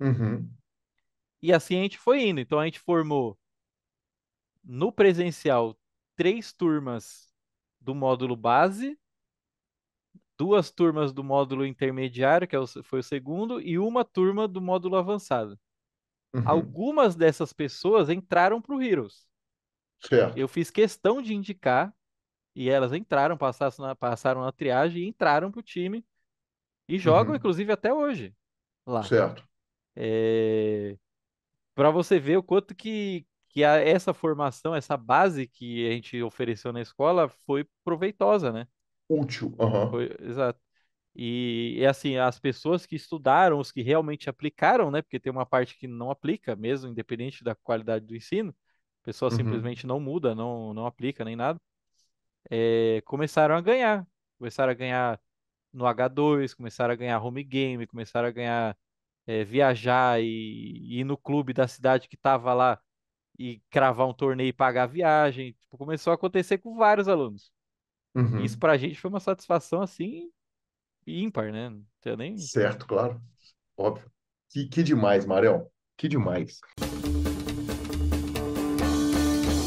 Uhum. E assim a gente foi indo. Então a gente formou no presencial 3 turmas do módulo base, 2 turmas do módulo intermediário, foi o segundo, e uma turma do módulo avançado. Uhum. Algumas dessas pessoas entraram para o Heroes. Certo. Eu fiz questão de indicar, e elas entraram, passaram na triagem e entraram para o time, e jogam, Uhum. inclusive, até hoje lá. Certo. Para você ver o quanto que essa formação, essa base que a gente ofereceu na escola foi proveitosa, né? Útil. Aham. Exato. E assim, as pessoas que estudaram, os que realmente aplicaram, né? Porque tem uma parte que não aplica mesmo, independente da qualidade do ensino, a pessoa Uhum. simplesmente não muda, não aplica nem nada, começaram a ganhar. Começaram a ganhar no H2, começaram a ganhar home game, começaram a ganhar, viajar e ir no clube da cidade que estava lá e cravar um torneio e pagar a viagem. Tipo, começou a acontecer com vários alunos. E isso Uhum. pra gente foi uma satisfação assim ímpar, né? Não tenho nem. Certo, claro. Óbvio. Que demais, Marião. Que demais.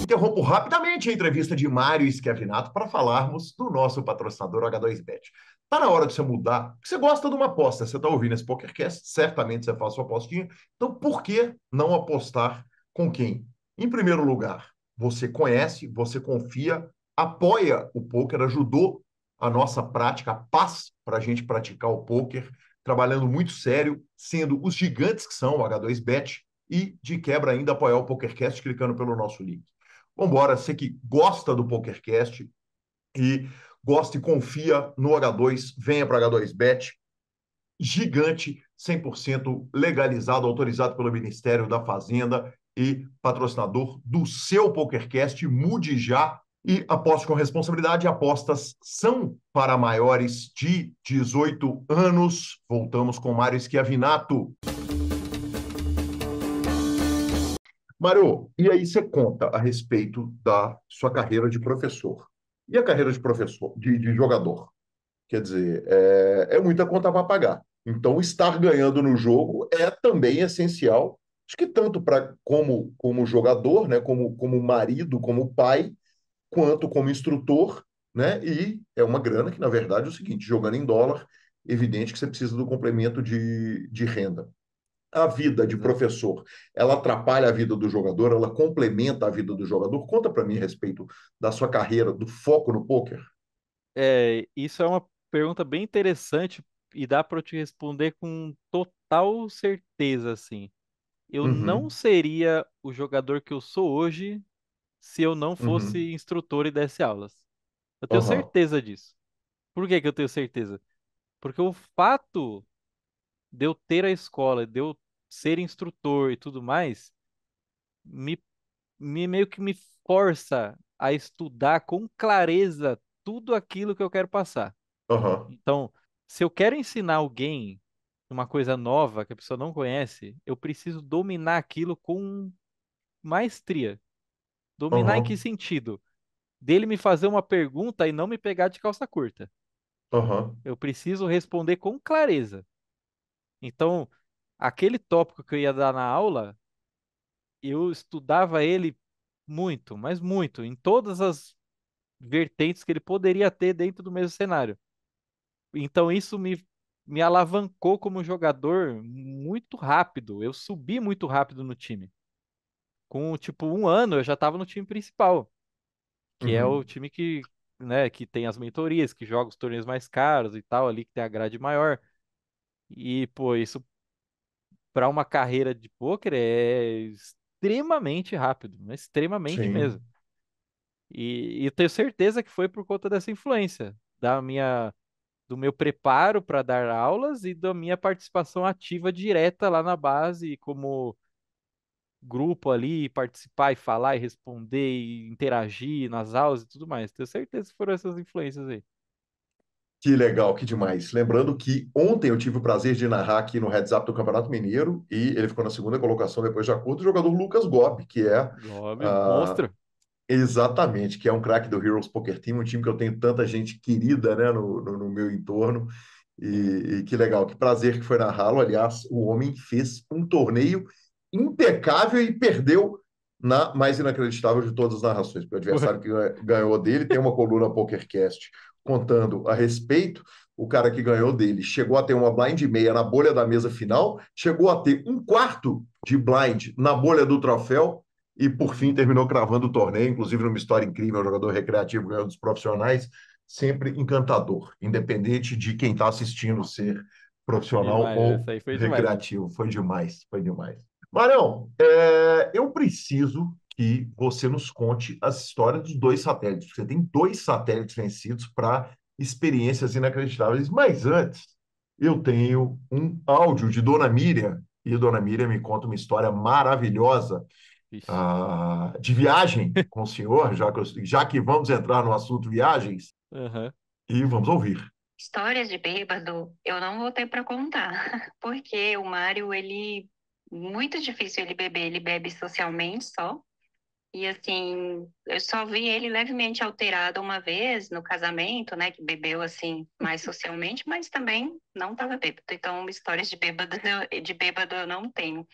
Interrompo rapidamente a entrevista de Mário Schiavinato para falarmos do nosso patrocinador H2Bet. Tá na hora de você mudar. Você gosta de uma aposta, você está ouvindo esse PokerCast, certamente você faz sua apostinha. Então, por que não apostar com quem? Em primeiro lugar, você conhece, você confia, apoia o poker, ajudou a nossa prática, a paz para a gente praticar o poker, trabalhando muito sério, sendo os gigantes que são o H2Bet e de quebra ainda apoiar o PokerCast clicando pelo nosso link. Vambora, você que gosta do PokerCast e gosta e confia no H2, venha para H2Bet, gigante, 100% legalizado, autorizado pelo Ministério da Fazenda e patrocinador do seu PokerCast. Mude já e aposte com responsabilidade. Apostas são para maiores de 18 anos. Voltamos com Mário Schiavinato. Mário, e aí você conta a respeito da sua carreira de professor. E a carreira de professor, de jogador? Quer dizer, é muita conta para pagar. Então, estar ganhando no jogo é também essencial. Acho que tanto para como jogador, né, como marido, como pai, quanto como instrutor, né? E é uma grana que, na verdade, é o seguinte, jogando em dólar, evidente que você precisa do complemento de renda. A vida de Exato. professor, ela atrapalha a vida do jogador, ela complementa a vida do jogador? Conta para mim a respeito da sua carreira, do foco no poker. Isso é uma pergunta bem interessante e dá para eu te responder com total certeza, assim. Eu não Uhum, seria o jogador que eu sou hoje se eu não uhum, fosse instrutor e desse aulas. Eu tenho aham, certeza disso. Por que que eu tenho certeza? Porque o fato de eu ter a escola, de eu ser instrutor e tudo mais, me, meio que me força a estudar com clareza tudo aquilo que eu quero passar. aham, Então, se eu quero ensinar alguém uma coisa nova que a pessoa não conhece, eu preciso dominar aquilo com maestria. Dominar em que aham, sentido? Dele me fazer uma pergunta e não me pegar de calça curta. Aham. Eu preciso responder com clareza. Então, aquele tópico que eu ia dar na aula, eu estudava ele muito, mas muito, em todas as vertentes que ele poderia ter dentro do mesmo cenário. Então, isso me alavancou como jogador muito rápido. Eu subi muito rápido no time. Com, tipo, um ano eu já estava no time principal, que é o Uhum. time que, né, que tem as mentorias, que joga os torneios mais caros e tal, ali que tem a grade maior. E, pô, isso para uma carreira de pôquer é extremamente rápido, né? Extremamente mesmo. Sim. E eu tenho certeza que foi por conta dessa influência, do meu preparo para dar aulas e da minha participação ativa direta lá na base, como grupo ali, participar e falar e responder e interagir nas aulas e tudo mais. Tenho certeza que foram essas influências aí. Que legal, que demais. Lembrando que ontem eu tive o prazer de narrar aqui no Heads Up do Campeonato Mineiro e ele ficou na segunda colocação depois de acordo, o jogador Lucas Gobi, que é Gob, ah, monstro. exatamente, que é um craque do Heroes Poker Team, um time que eu tenho tanta gente querida, né, no meu entorno. E que legal, que prazer que foi narrá-lo. Aliás, o homem fez um torneio impecável e perdeu na mais inacreditável de todas as narrações, porque o adversário que ganhou dele tem uma coluna PokerCast contando a respeito. O cara que ganhou dele chegou a ter uma blind meia na bolha da mesa final, chegou a ter um quarto de blind na bolha do troféu e, por fim, terminou cravando o torneio, inclusive numa história incrível, um jogador recreativo ganhou dos profissionais, sempre encantador, independente de quem está assistindo ser profissional Demais, ou essa aí foi demais. recreativo. Foi demais, foi demais. Marião, eu preciso que você nos conte as histórias dos dois satélites. Você tem dois satélites vencidos para experiências inacreditáveis. Mas antes, eu tenho um áudio de Dona Miriam, e Dona Miriam me conta uma história maravilhosa Vixe. de viagem com o senhor, já que vamos entrar no assunto viagens, Aham. e vamos ouvir. Histórias de bêbado, eu não vou ter para contar, porque o Mário, ele muito difícil ele beber, ele bebe socialmente só. E assim, eu só vi ele levemente alterado uma vez no casamento, né, que bebeu assim mais socialmente, mas também não estava bêbado. Então, histórias de bêbado eu não tenho.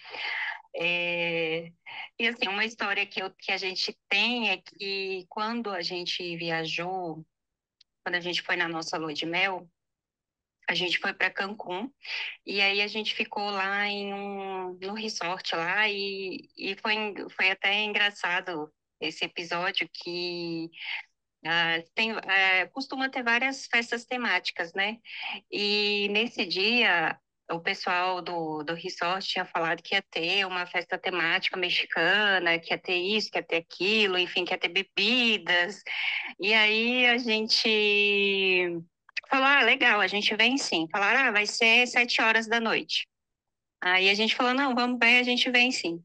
É, E assim, uma história que a gente tem é que quando a gente viajou, quando a gente foi na nossa lua de mel, a gente foi para Cancún e aí a gente ficou lá no resort lá e foi até engraçado esse episódio que costuma ter várias festas temáticas, né? E nesse dia o pessoal do resort tinha falado que ia ter uma festa temática mexicana, que ia ter isso, que ia ter aquilo, enfim, que ia ter bebidas. E aí a gente falou, legal, a gente vem sim. Falaram, vai ser 7 horas da noite. Aí a gente falou, não, vamos bem, a gente vem sim.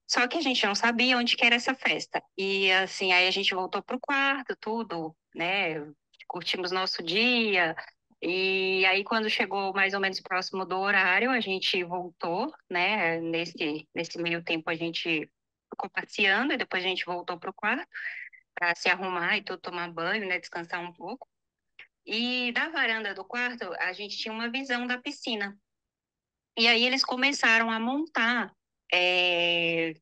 Só que a gente não sabia onde que era essa festa. E assim, aí a gente voltou pro quarto, tudo, né? Curtimos nosso dia. E aí, quando chegou mais ou menos próximo do horário, a gente voltou, né? Nesse meio tempo, a gente ficou passeando e depois a gente voltou pro quarto para se arrumar e tudo, tomar banho, né? Descansar um pouco. E da varanda do quarto, a gente tinha uma visão da piscina. E aí eles começaram a montar é,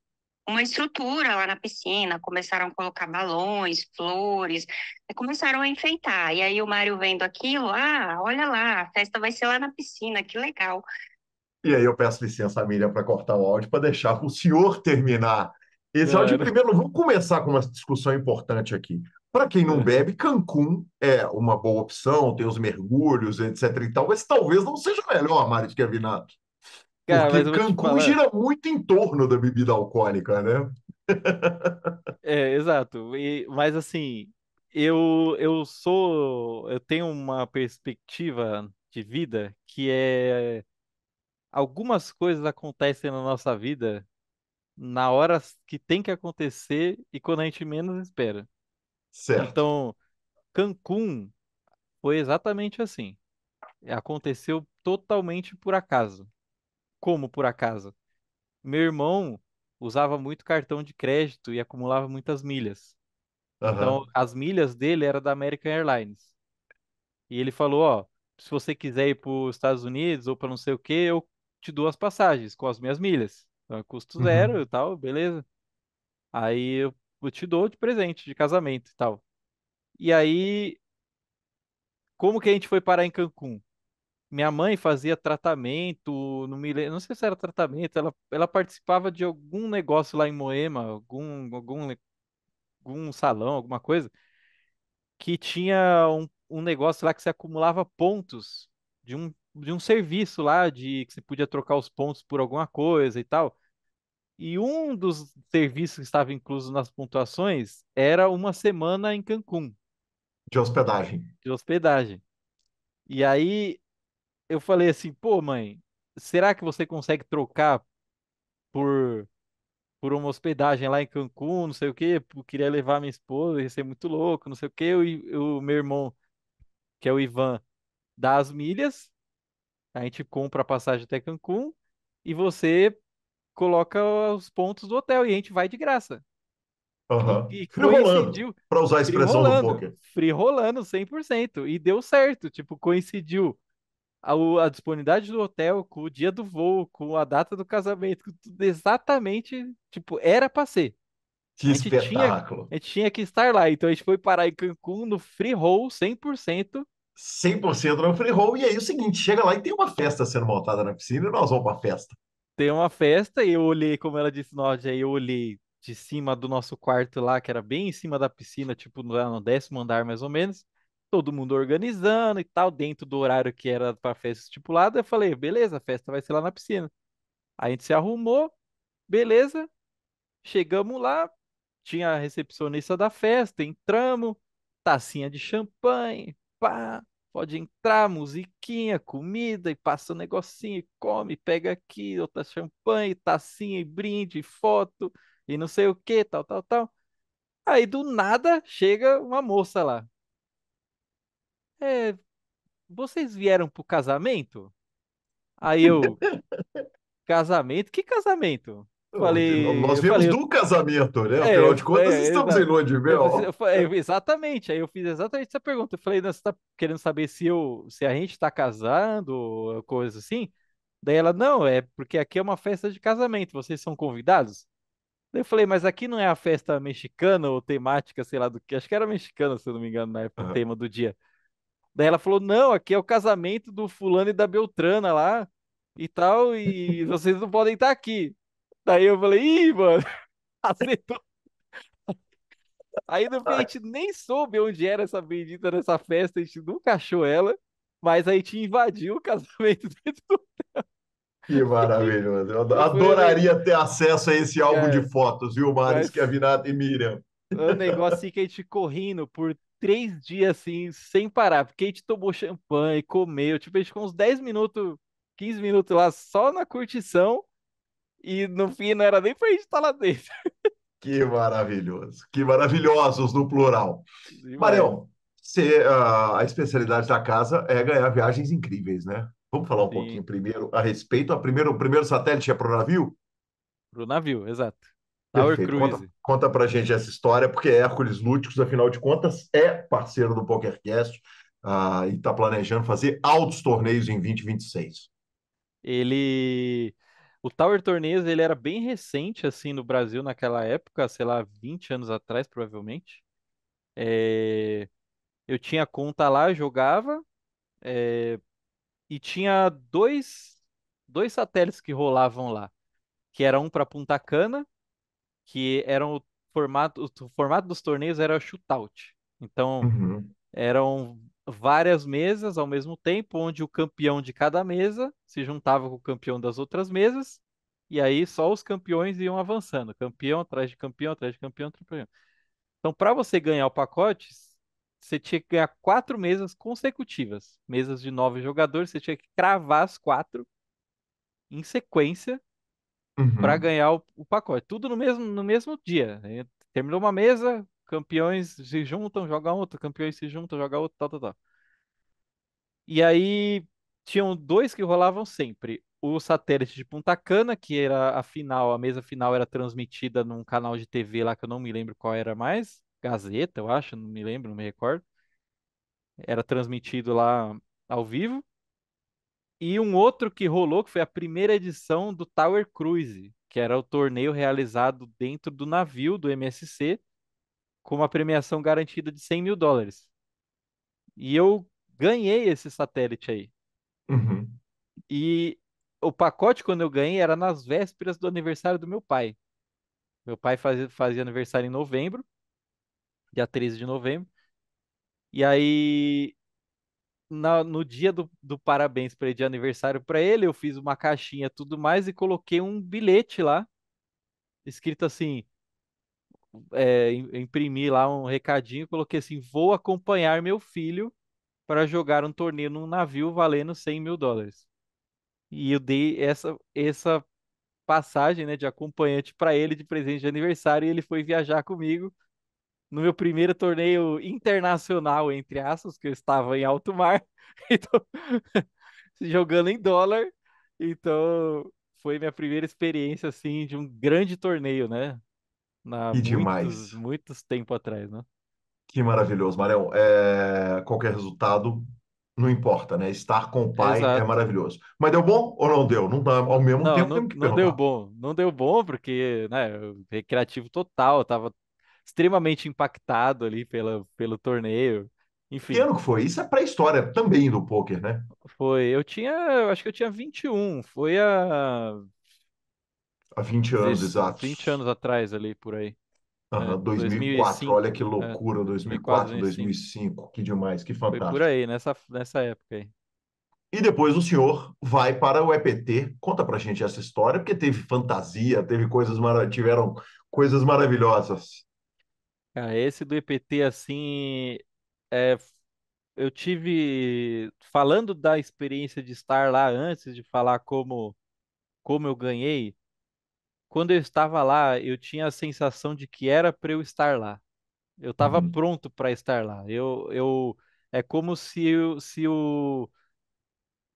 uma estrutura lá na piscina, começaram a colocar balões, flores, e começaram a enfeitar. E aí o Mário vendo aquilo, olha lá, a festa vai ser lá na piscina, que legal. E aí eu peço licença, Miriam, para cortar o áudio, para deixar o senhor terminar esse áudio. Claro. Primeiro, vamos começar com uma discussão importante aqui. Para quem não É. bebe, Cancún é uma boa opção, tem os mergulhos, etc. e tal, mas talvez não seja melhor, Mário Schiavinato, Cara, mas porque eu vou te Cancún falar. gira muito em torno da bebida alcoólica, né? Exato. Mas assim, eu tenho uma perspectiva de vida que é algumas coisas acontecem na nossa vida na hora que tem que acontecer e quando a gente menos espera. Certo. Então, Cancún foi exatamente assim. Aconteceu totalmente por acaso. Como por acaso? Meu irmão usava muito cartão de crédito e acumulava muitas milhas. Então, Aham. as milhas dele era da American Airlines. E ele falou, ó, se você quiser ir para os Estados Unidos ou para não sei o quê, eu te dou as passagens com as minhas milhas. Então é custo zero e Uhum. tal, beleza. Aí eu te dou de presente, de casamento e tal. E aí, como que a gente foi parar em Cancún? Minha mãe fazia tratamento, não me lembro, não sei se era tratamento, ela participava de algum negócio lá em Moema, algum salão, alguma coisa, que tinha um negócio lá que você acumulava pontos de um serviço lá, de que você podia trocar os pontos por alguma coisa e tal. E um dos serviços que estava incluso nas pontuações era uma semana em Cancún, De hospedagem. de hospedagem. E aí eu falei assim, pô, mãe, será que você consegue trocar por, por uma hospedagem lá em Cancún, não sei o quê? Eu queria levar minha esposa, ia ser muito louco, não sei o quê. O meu irmão, que é o Ivan, dá as milhas, a gente compra a passagem até Cancún e você coloca os pontos do hotel e a gente vai de graça. E, Aham. e Frio rolando, coincidiu, para usar a expressão do poker. free rolando 100%. E deu certo, tipo, coincidiu a disponibilidade do hotel com o dia do voo, com a data do casamento, com tudo exatamente, tipo, era pra ser. Que espetáculo. A gente tinha que estar lá. Então a gente foi parar em Cancún no free roll 100%. 100% no free roll. E aí é o seguinte, chega lá e tem uma festa sendo montada na piscina e nós vamos para a festa. Tem uma festa e eu olhei, como ela disse no áudio aí, eu olhei de cima do nosso quarto lá, que era bem em cima da piscina, tipo no 10º andar mais ou menos. Todo mundo organizando e tal, dentro do horário que era para festa estipulada. Eu falei, beleza, a festa vai ser lá na piscina. Aí a gente se arrumou, beleza. Chegamos lá, tinha a recepcionista da festa, entramos, tacinha de champanhe, pá, pode entrar, musiquinha, comida, e passa um negocinho, e come, pega aqui, outra champanhe, tacinha e brinde, foto, e não sei o que, tal, tal, tal. Aí do nada chega uma moça lá. É, vocês vieram pro casamento? Aí eu, casamento? Que casamento? Nós Eu viemos falei, do casamento, né? É, Afinal de contas, estamos em exato. lua de mel. Exatamente. Aí eu fiz exatamente essa pergunta. Eu falei, "Não, você tá querendo saber se a gente tá casando, ou coisa assim?" Daí ela, não, é porque aqui é uma festa de casamento, vocês são convidados? Daí eu falei, mas aqui não é a festa mexicana ou temática, sei lá do que, acho que era mexicana, se eu não me engano, na época, o tema do dia. Daí ela falou, não, aqui é o casamento do fulano e da Beltrana lá e tal, e vocês não podem estar aqui. Daí eu falei, ih, mano, acertou. Aí no fim a Ai, gente nem soube onde era essa bendita dessa festa, a gente nunca achou ela, mas a gente invadiu o casamento dentro do que que maravilhoso. Eu foi adoraria ter acesso a esse álbum de cara, fotos, viu, Maris, que é a mas Vinata e Miriam. o negócio assim que a gente ficou rindo por 3 dias assim, sem parar, porque a gente tomou champanhe, comeu, tipo, a gente ficou uns 10 minutos, 15 minutos lá só na curtição, e no fim não era nem pra gente estar lá dentro. Que maravilhoso. Que maravilhosos no plural. Demais. Marião, a especialidade da casa é ganhar viagens incríveis, né? Vamos falar um Sim, pouquinho primeiro a respeito. O primeiro satélite é para o navio? pro navio, exato. Tower Perfeito. Conta, Cruise. conta para gente essa história, porque Hércules Lúticos, afinal de contas, é parceiro do PokerCast, e está planejando fazer altos torneios em 2026. Ele. O Tower Torneios, ele era bem recente, assim, no Brasil naquela época, sei lá, 20 anos atrás, provavelmente. É, eu tinha conta lá, jogava, e tinha dois satélites que rolavam lá, que era um para Punta Cana, que eram o formato dos torneios era shootout. Então, Uhum, eram várias mesas ao mesmo tempo, onde o campeão de cada mesa se juntava com o campeão das outras mesas, e aí só os campeões iam avançando, campeão atrás de campeão, atrás de campeão, atrás de campeão. Então, para você ganhar o pacote, você tinha que ganhar 4 mesas consecutivas, mesas de 9 jogadores, você tinha que cravar as 4 em sequência para uhum, ganhar o pacote. Tudo no mesmo dia. Aí terminou uma mesa, campeões se juntam, jogam outra, campeões se juntam, jogam outra, tal, tal, tal. E aí tinham dois que rolavam sempre. O satélite de Punta Cana, que era a final, a mesa final era transmitida num canal de TV lá que eu não me lembro qual era mais. Gazeta, eu acho, não me lembro, não me recordo. Era transmitido lá ao vivo. E um outro que rolou, que foi a primeira edição do Tower Cruise, que era o torneio realizado dentro do navio do MSC, com uma premiação garantida de US$ 100.000. E eu ganhei esse satélite aí. Uhum. E o pacote, quando eu ganhei, era nas vésperas do aniversário do meu pai. Meu pai fazia aniversário em novembro, dia 13 de novembro. E aí, no dia do parabéns para ele, de aniversário para ele, eu fiz uma caixinha e tudo mais e coloquei um bilhete lá, escrito assim, imprimi lá um recadinho, coloquei assim, vou acompanhar meu filho para jogar um torneio num navio valendo US$ 100.000. E eu dei essa passagem, né, de acompanhante para ele de presente de aniversário e ele foi viajar comigo no meu primeiro torneio internacional, entre aspas, que eu estava em alto mar, então, jogando em dólar. Então, foi minha primeira experiência, assim, de um grande torneio, né? Na Que muitos, demais. muitos tempo atrás, né? Que maravilhoso, Marião. Qualquer resultado, não importa, né? Estar com o pai é Exato. maravilhoso. Mas deu bom ou não deu? Não dá, ao mesmo Não, tempo, não, temos que não deu perguntar. bom. Não deu bom porque, né, recreativo total, eu tava extremamente impactado ali pelo torneio. Que Enfim, ano que foi? Isso é pré-história também do poker, né? eu acho que eu tinha 21, foi há Há 20 anos 20 exatos. anos atrás ali, por aí. Aham, É, 2004, olha que 2005, loucura, 2004, 2004, 2005. 2005, que demais, que Foi por fantástico. aí, nessa época aí. E depois o senhor vai para o EPT. Conta pra gente essa história, porque teve fantasia, teve tiveram coisas maravilhosas. Cara, esse do EPT, assim, é, eu tive, falando da experiência de estar lá antes de falar como eu ganhei, quando eu estava lá, eu tinha a sensação de que era para eu estar lá. Eu estava Uhum, pronto para estar lá. É como se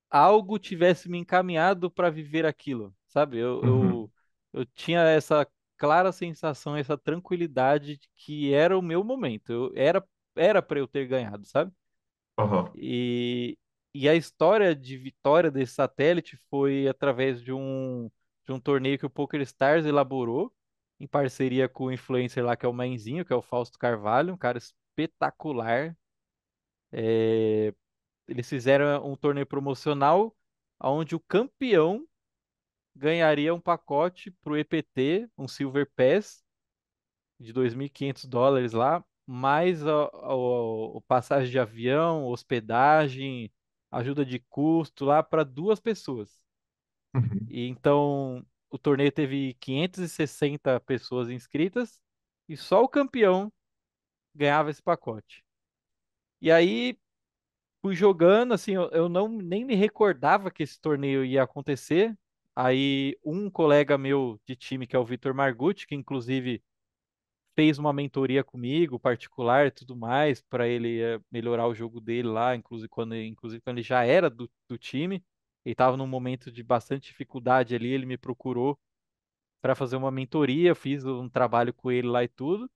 algo tivesse me encaminhado para viver aquilo, sabe? uhum, Eu tinha essa clara sensação, essa tranquilidade de que era o meu momento. Era para eu ter ganhado, sabe? aham, E, e a história de vitória desse satélite foi através de um torneio que o PokerStars elaborou em parceria com o influencer lá que é o Mainzinho, que é o Fausto Carvalho, um cara espetacular. Eles fizeram um torneio promocional onde o campeão ganharia um pacote para o EPT, um Silver Pass de US$ 2.500 lá, mais o passagem de avião, hospedagem, ajuda de custo lá para duas pessoas. uhum, E então o torneio teve 560 pessoas inscritas e só o campeão ganhava esse pacote. E aí fui jogando, assim, eu não nem me recordava que esse torneio ia acontecer. Aí um colega meu de time, que é o Vitor Margucci, que inclusive fez uma mentoria comigo, particular e tudo mais, para ele melhorar o jogo dele lá, inclusive quando ele já era do time. Ele estava num momento de bastante dificuldade ali, ele me procurou para fazer uma mentoria, eu fiz um trabalho com ele lá e tudo.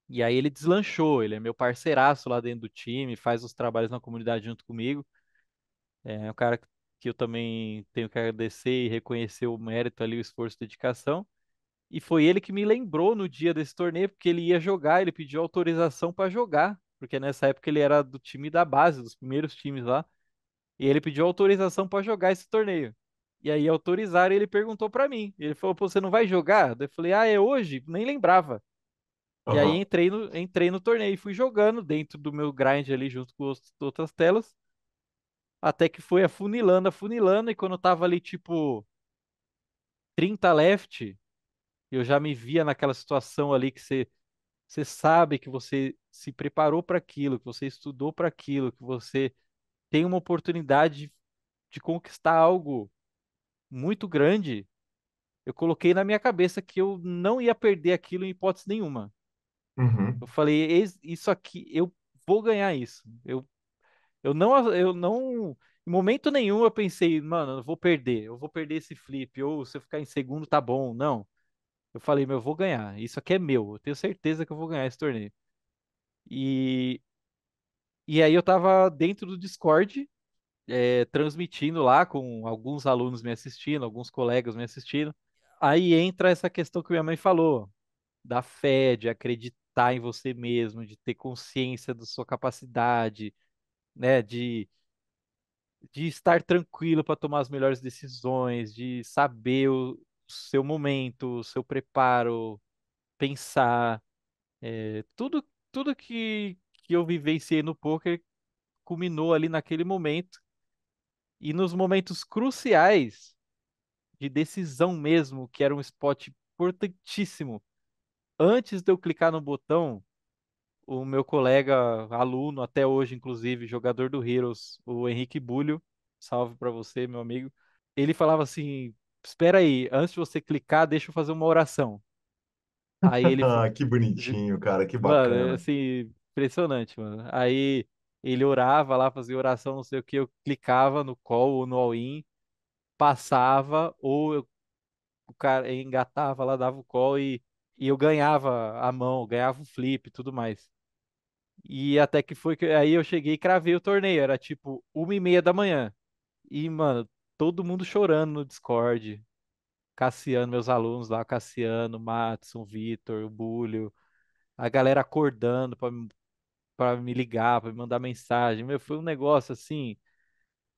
E aí ele deslanchou, ele é meu parceiraço lá dentro do time, faz os trabalhos na comunidade junto comigo. É um cara que eu também tenho que agradecer e reconhecer o mérito ali, o esforço e dedicação. E foi ele que me lembrou no dia desse torneio, porque ele ia jogar, ele pediu autorização para jogar, porque nessa época ele era do time da base, dos primeiros times lá, e ele pediu autorização para jogar esse torneio. E aí autorizaram e ele perguntou para mim. Ele falou: "Pô, você não vai jogar?" Daí eu falei: "Ah, é hoje?" Nem lembrava. E aí aham, entrei no torneio e fui jogando dentro do meu grind ali junto com as outras telas, até que foi afunilando, afunilando, e quando eu tava ali tipo 30 left, eu já me via naquela situação ali que você sabe que você se preparou para aquilo, que você estudou para aquilo, que você tem uma oportunidade de conquistar algo muito grande. Eu coloquei na minha cabeça que eu não ia perder aquilo em hipótese nenhuma. Eu uhum, falei: Isso aqui, eu vou ganhar isso." Eu não, em momento nenhum eu pensei, mano, eu vou perder esse flip, ou se eu ficar em segundo tá bom. Não. Eu falei, meu, eu vou ganhar. Isso aqui é meu. Eu tenho certeza que eu vou ganhar esse torneio. E E aí eu tava dentro do Discord, transmitindo lá com alguns alunos me assistindo, alguns colegas me assistindo. Aí entra essa questão que minha mãe falou, da fé, de acreditar em você mesmo, de ter consciência da sua capacidade, né, de estar tranquilo para tomar as melhores decisões, de saber o seu momento, o seu preparo, pensar, tudo que eu vivenciei no poker culminou ali naquele momento. E nos momentos cruciais de decisão mesmo, que era um spot importantíssimo, antes de eu clicar no botão, o meu colega, aluno, até hoje, inclusive, jogador do Heroes, o Henrique Bulho, salve pra você, meu amigo. Ele falava assim: Espera aí, antes de você clicar, deixa eu fazer uma oração. Aí ele, Ah, que bonitinho, cara, que mano, bacana. assim, impressionante, mano. Aí ele orava lá, fazia oração, não sei o que, eu clicava no call ou no all-in, passava, o cara engatava lá, dava o call e eu ganhava a mão, ganhava o flip e tudo mais. E até que foi que aí eu cheguei e cravei o torneio. Era tipo 1h30 da manhã. E, mano, todo mundo chorando no Discord. Cassiano, meus alunos lá, Cassiano, Matson, Vitor, o Bulho, a galera acordando pra me ligar, pra me mandar mensagem. Meu, foi um negócio assim,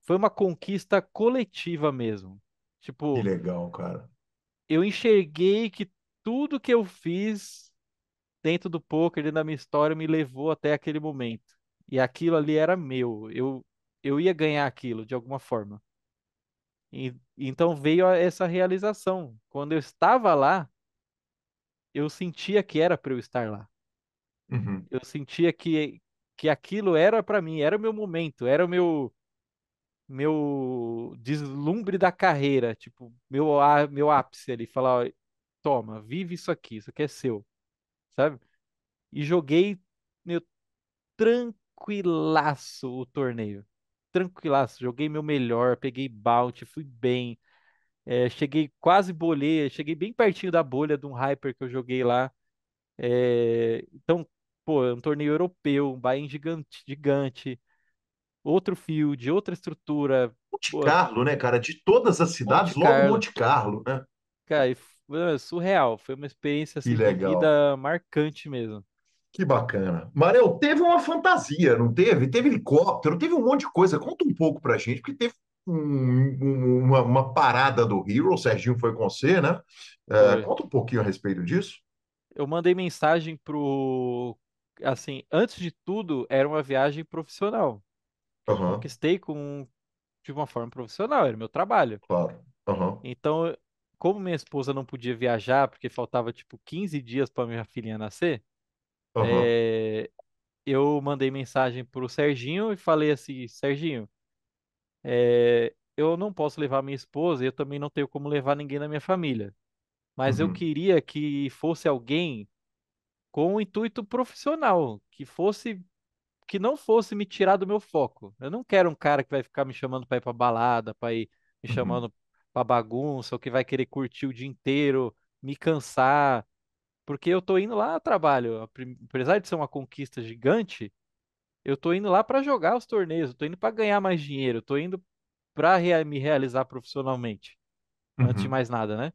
foi uma conquista coletiva mesmo. Que Tipo, legal, cara. eu enxerguei que tudo que eu fiz dentro do poker, dentro da minha história, me levou até aquele momento. E aquilo ali era meu. Eu ia ganhar aquilo de alguma forma. Então veio essa realização. Quando eu estava lá, eu sentia que era para eu estar lá. Uhum, Eu sentia que aquilo era para mim, era o meu momento, era o meu deslumbre da carreira, tipo, meu ápice ali, falar, ó, toma, vive isso aqui é seu, sabe? E joguei, meu, tranquilaço o torneio. Tranquilaço, joguei meu melhor, peguei bounty, fui bem. Cheguei quase bolhei, cheguei bem pertinho da bolha de um hyper que eu joguei lá. Então, pô, é um torneio europeu, um buy-in gigante, gigante, outro field, outra estrutura, Monte pô, Carlo, né, cara? De todas as Monte cidades, logo Carlo. Monte Carlo, né? Cara, surreal. Foi uma experiência Que assim de legal. vida marcante mesmo. Que bacana. Manel, teve uma fantasia, não teve? Teve helicóptero, teve um monte de coisa. Conta um pouco pra gente, porque teve uma parada do Hero, o Serginho foi com você, né? Foi. Conta um pouquinho a respeito disso. Eu mandei mensagem pro. Assim, antes de tudo, era uma viagem profissional, que eu Aham, conquistei de uma forma profissional, era meu trabalho. claro. Aham, Então, como minha esposa não podia viajar, porque faltava tipo 15 dias para minha filhinha nascer, aham, é, eu mandei mensagem pro Serginho e falei assim: Serginho, eu não posso levar minha esposa e eu também não tenho como levar ninguém da minha família, mas eu uhum, queria que fosse alguém com um intuito profissional, que não fosse me tirar do meu foco. Eu não quero um cara que vai ficar me chamando para ir para balada, para ir me uhum, chamando para bagunça, ou que vai querer curtir o dia inteiro, me cansar, porque eu tô indo lá a trabalho. Apesar de ser uma conquista gigante, eu tô indo lá para jogar os torneios, eu tô indo para ganhar mais dinheiro, eu tô indo para me realizar profissionalmente, antes de uhum, mais nada, né?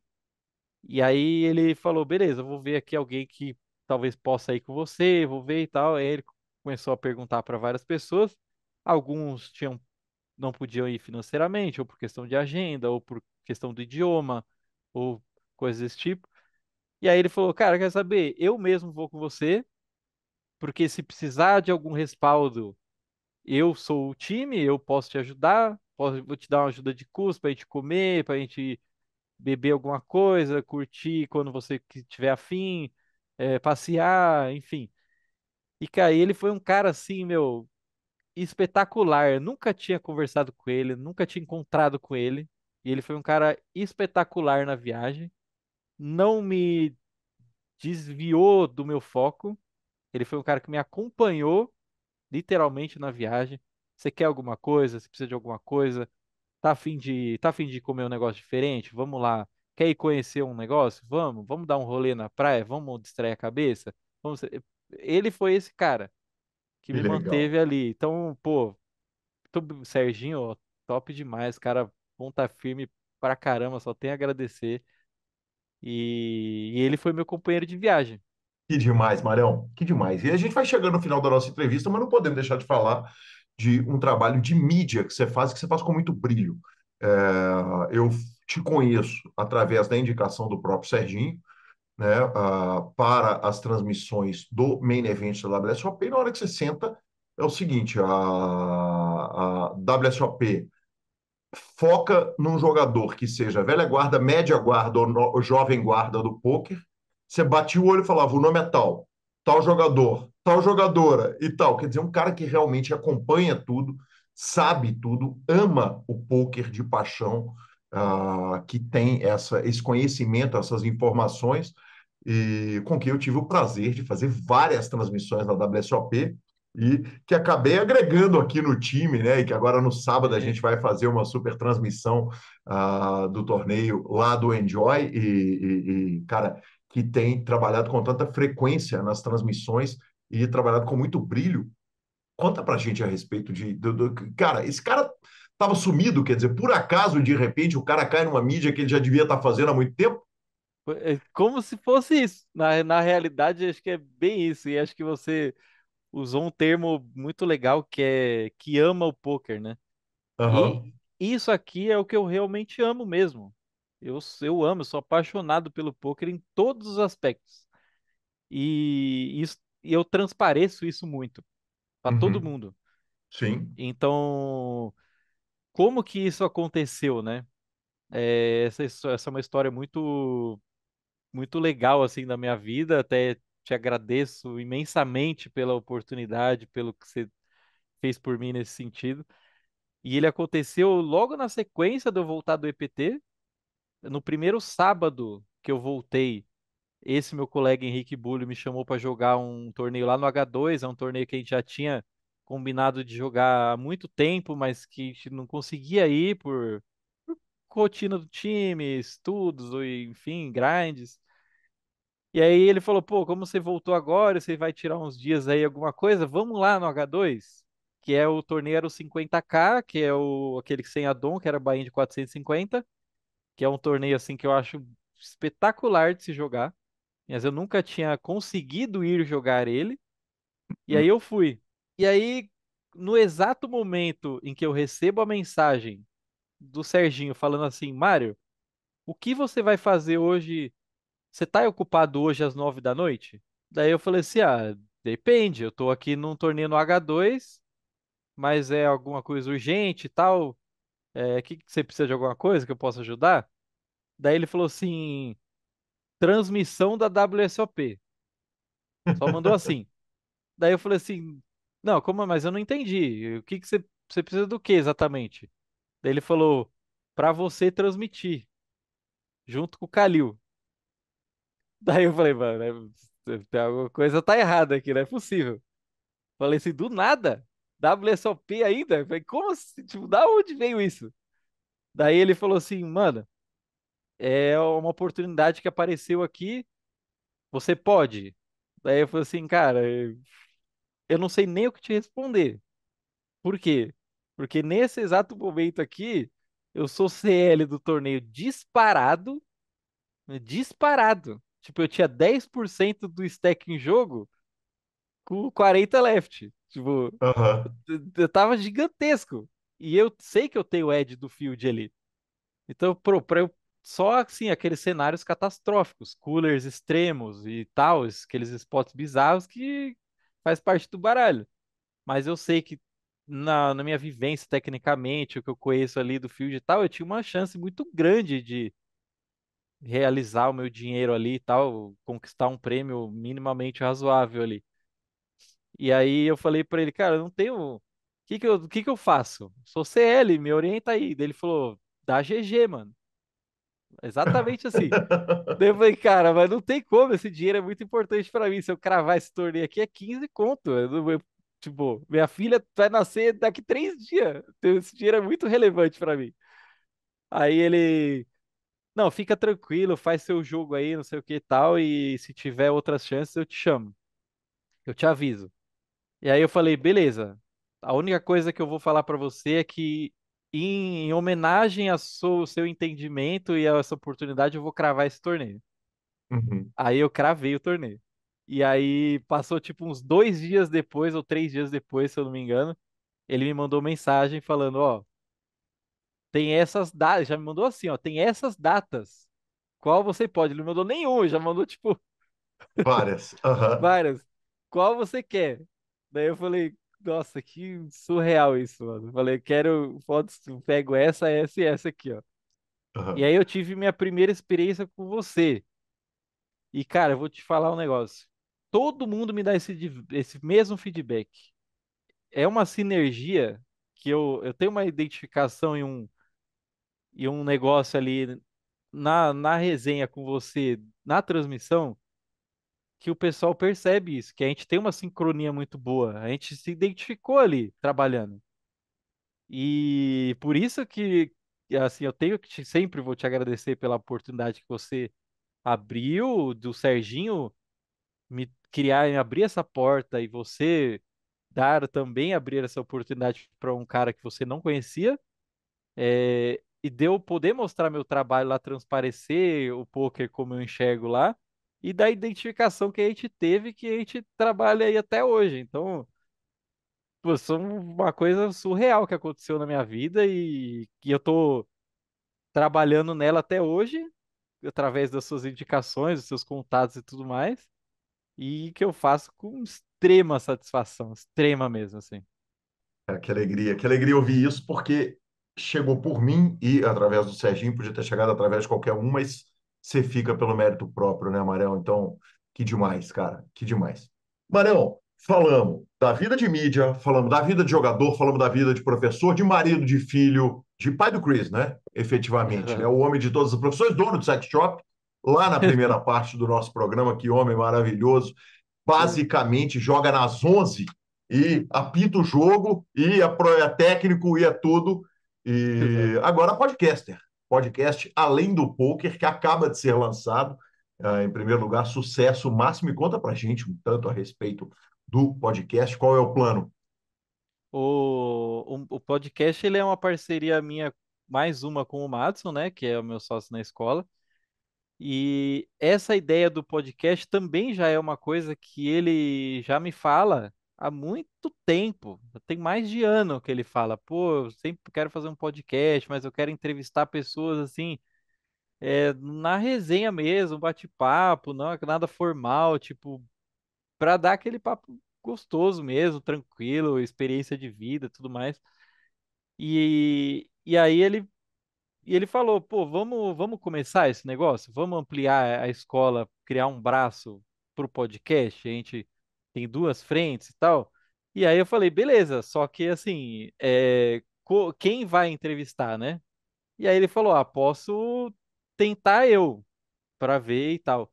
E aí ele falou, beleza, eu vou ver aqui alguém que talvez possa ir com você, vou ver e tal. Aí ele começou a perguntar para várias pessoas. Alguns não podiam ir financeiramente, ou por questão de agenda, ou por questão do idioma, ou coisas desse tipo. E aí ele falou, cara, quer saber? Eu mesmo vou com você, porque se precisar de algum respaldo, eu sou o time, eu posso te ajudar, vou te dar uma ajuda de custo para a gente comer, para a gente beber alguma coisa, curtir quando você tiver afim, passear, enfim. E, cara, ele foi um cara assim, meu, espetacular. Eu nunca tinha conversado com ele, nunca tinha encontrado com ele. E ele foi um cara espetacular na viagem. Não me desviou do meu foco. Ele foi um cara que me acompanhou literalmente na viagem. Você quer alguma coisa? Você precisa de alguma coisa? Tá afim de comer um negócio diferente? Vamos lá. Quer ir conhecer um negócio? Vamos dar um rolê na praia? Vamos distrair a cabeça? Vamos... Ele foi esse cara Que me legal. manteve ali. Então, pô, Serginho, ó, top demais, cara, ponta firme pra caramba, só tenho a agradecer. E ele foi meu companheiro de viagem. Que demais, Marião. Que demais. E a gente vai chegando no final da nossa entrevista, mas não podemos deixar de falar de um trabalho de mídia que você faz com muito brilho. É, eu te conheço através da indicação do próprio Serginho, né, para as transmissões do Main Event da WSOP. E na hora que você senta, é o seguinte: a WSOP foca num jogador que seja velha guarda, média guarda ou jovem guarda do poker. Você batia o olho e falava: o nome é tal, tal jogador, tal jogadora e tal. Quer dizer, um cara que realmente acompanha tudo, sabe tudo, ama o poker de paixão, que tem esse conhecimento, essas informações, e com quem eu tive o prazer de fazer várias transmissões na WSOP e que acabei agregando aqui no time, né? E que agora no sábado a Sim. gente vai fazer uma super transmissão do torneio lá do Enjoy cara, que tem trabalhado com tanta frequência nas transmissões e trabalhado com muito brilho. Conta pra gente a respeito cara, esse cara estava sumido, quer dizer, por acaso, de repente, o cara cai numa mídia que ele já devia estar fazendo há muito tempo? É como se fosse isso. Na realidade, acho que é bem isso. E acho que você usou um termo muito legal que é que ama o poker, né? E Aham. isso aqui é o que eu realmente amo mesmo. Eu amo, eu sou apaixonado pelo poker em todos os aspectos. E eu transpareço isso muito para todo Uhum. mundo. Sim. Então, como que isso aconteceu, né? Essa é uma história muito legal assim da minha vida. Até te agradeço imensamente pela oportunidade, pelo que você fez por mim nesse sentido. E ele aconteceu logo na sequência de eu voltar do EPT. No primeiro sábado que eu voltei, esse meu colega Henrique Bulli me chamou para jogar um torneio lá no H2. É um torneio que a gente já tinha combinado de jogar há muito tempo, mas que a gente não conseguia ir por rotina do time, estudos, ou enfim, grinds. E aí ele falou, pô, como você voltou agora, você vai tirar uns dias aí, alguma coisa, vamos lá no H2, que é o torneio era o 50K, que é aquele sem addon, que era Bahia de 450, que é um torneio assim que eu acho espetacular de se jogar, mas eu nunca tinha conseguido ir jogar ele, e aí eu fui. E aí, no exato momento em que eu recebo a mensagem do Serginho falando assim, Mário, o que você vai fazer hoje? Você tá ocupado hoje às 9 da noite? Daí eu falei assim, depende, eu tô aqui num torneio no H2, mas é alguma coisa urgente e tal, que você precisa de alguma coisa que eu possa ajudar? Daí ele falou assim, transmissão da WSOP, só mandou assim. Daí eu falei assim, não, como, mas eu não entendi, você precisa do que exatamente? Daí ele falou, pra você transmitir, junto com o Kalil. Daí eu falei, mano, tem alguma coisa tá errada aqui, não é possível. Falei assim, do nada? WSOP ainda? Falei, como assim? Tipo, da onde veio isso? Daí ele falou assim, mano, é uma oportunidade que apareceu aqui, você pode? Daí eu falei assim, cara, eu não sei nem o que te responder. Por quê? Porque nesse exato momento aqui, eu sou CL do torneio disparado, né, disparado. Tipo, eu tinha 10% do stack em jogo com 40 left. Tipo, Aham. eu tava gigantesco. E eu sei que eu tenho o edge do field ali. Então, pra eu, só assim, aqueles cenários catastróficos, coolers extremos e tal, aqueles spots bizarros que faz parte do baralho. Mas eu sei que na minha vivência, tecnicamente, o que eu conheço ali do field e tal, eu tinha uma chance muito grande de realizar o meu dinheiro ali e tal, conquistar um prêmio minimamente razoável ali. E aí eu falei pra ele, cara, eu não tenho. O que que eu faço? Sou CL, me orienta aí. Daí ele falou, dá GG, mano. Exatamente assim. Daí eu falei, cara, mas não tem como, esse dinheiro é muito importante pra mim. Se eu cravar esse torneio aqui, é 15 conto. Tipo, minha filha vai nascer daqui 3 dias. Então, esse dinheiro é muito relevante pra mim. Aí ele, não, fica tranquilo, faz seu jogo aí, não sei o que e tal. E se tiver outras chances, eu te chamo. Eu te aviso. E aí eu falei, beleza. A única coisa que eu vou falar pra você é que, em homenagem ao seu entendimento e a essa oportunidade, eu vou cravar esse torneio. Uhum. Aí eu cravei o torneio. E aí passou tipo uns 2 dias depois, ou 3 dias depois, se eu não me engano, ele me mandou mensagem falando, ó, tem essas datas, já me mandou assim, ó, tem essas datas. Qual você pode? Ele não mandou nenhum, já mandou tipo Várias. Aham. várias. Qual você quer? Daí eu falei, nossa, que surreal isso, mano. Eu falei, quero fotos, pego essa e essa aqui, ó. E Aham. aí eu tive minha primeira experiência com você. E, cara, eu vou te falar um negócio. Todo mundo me dá esse mesmo feedback. É uma sinergia que eu tenho uma identificação e um negócio ali na resenha com você, na transmissão, que o pessoal percebe isso, que a gente tem uma sincronia muito boa. A gente se identificou ali trabalhando. E por isso que, assim, eu tenho que sempre vou te agradecer pela oportunidade que você abriu do Serginho me criar e abrir essa porta e você dar também abrir essa oportunidade para um cara que você não conhecia, e de eu poder mostrar meu trabalho lá, transparecer o poker como eu enxergo lá, e da identificação que a gente teve, que a gente trabalha aí até hoje. Então, pô, são uma coisa surreal que aconteceu na minha vida e que eu tô trabalhando nela até hoje, através das suas indicações, dos seus contatos e tudo mais, e que eu faço com extrema satisfação, extrema mesmo, assim. Cara, que alegria ouvir isso, porque chegou por mim e através do Serginho, podia ter chegado através de qualquer um, mas você fica pelo mérito próprio, né, Marão? Então, que demais, cara, que demais. Marão, falamos da vida de mídia, falamos da vida de jogador, falamos da vida de professor, de marido, de filho, de pai do Chris, né? Efetivamente, né? O homem de todas as profissões, dono do sex shop, lá na primeira parte do nosso programa, que homem maravilhoso, basicamente joga nas 11 e apita o jogo, e é técnico, e é tudo. Exato. E agora podcaster. Podcast Além do Poker, que acaba de ser lançado. Em primeiro lugar, sucesso máximo. E conta pra gente um tanto a respeito do podcast. Qual é o plano? O podcast ele é uma parceria minha, mais uma com o Madison, né, que é o meu sócio na escola. E essa ideia do podcast também já é uma coisa que ele já me fala há muito tempo. Tem mais de ano que ele fala, pô, eu sempre quero fazer um podcast, mas eu quero entrevistar pessoas assim, na resenha mesmo, bate-papo, não é nada formal, tipo, pra dar aquele papo gostoso mesmo, tranquilo, experiência de vida, tudo mais. E aí ele falou, pô, vamos começar esse negócio? Vamos ampliar a escola, criar um braço pro podcast? A gente tem duas frentes e tal. E aí eu falei, beleza, só que assim, quem vai entrevistar, né? E aí ele falou, ah, posso tentar eu, para ver e tal.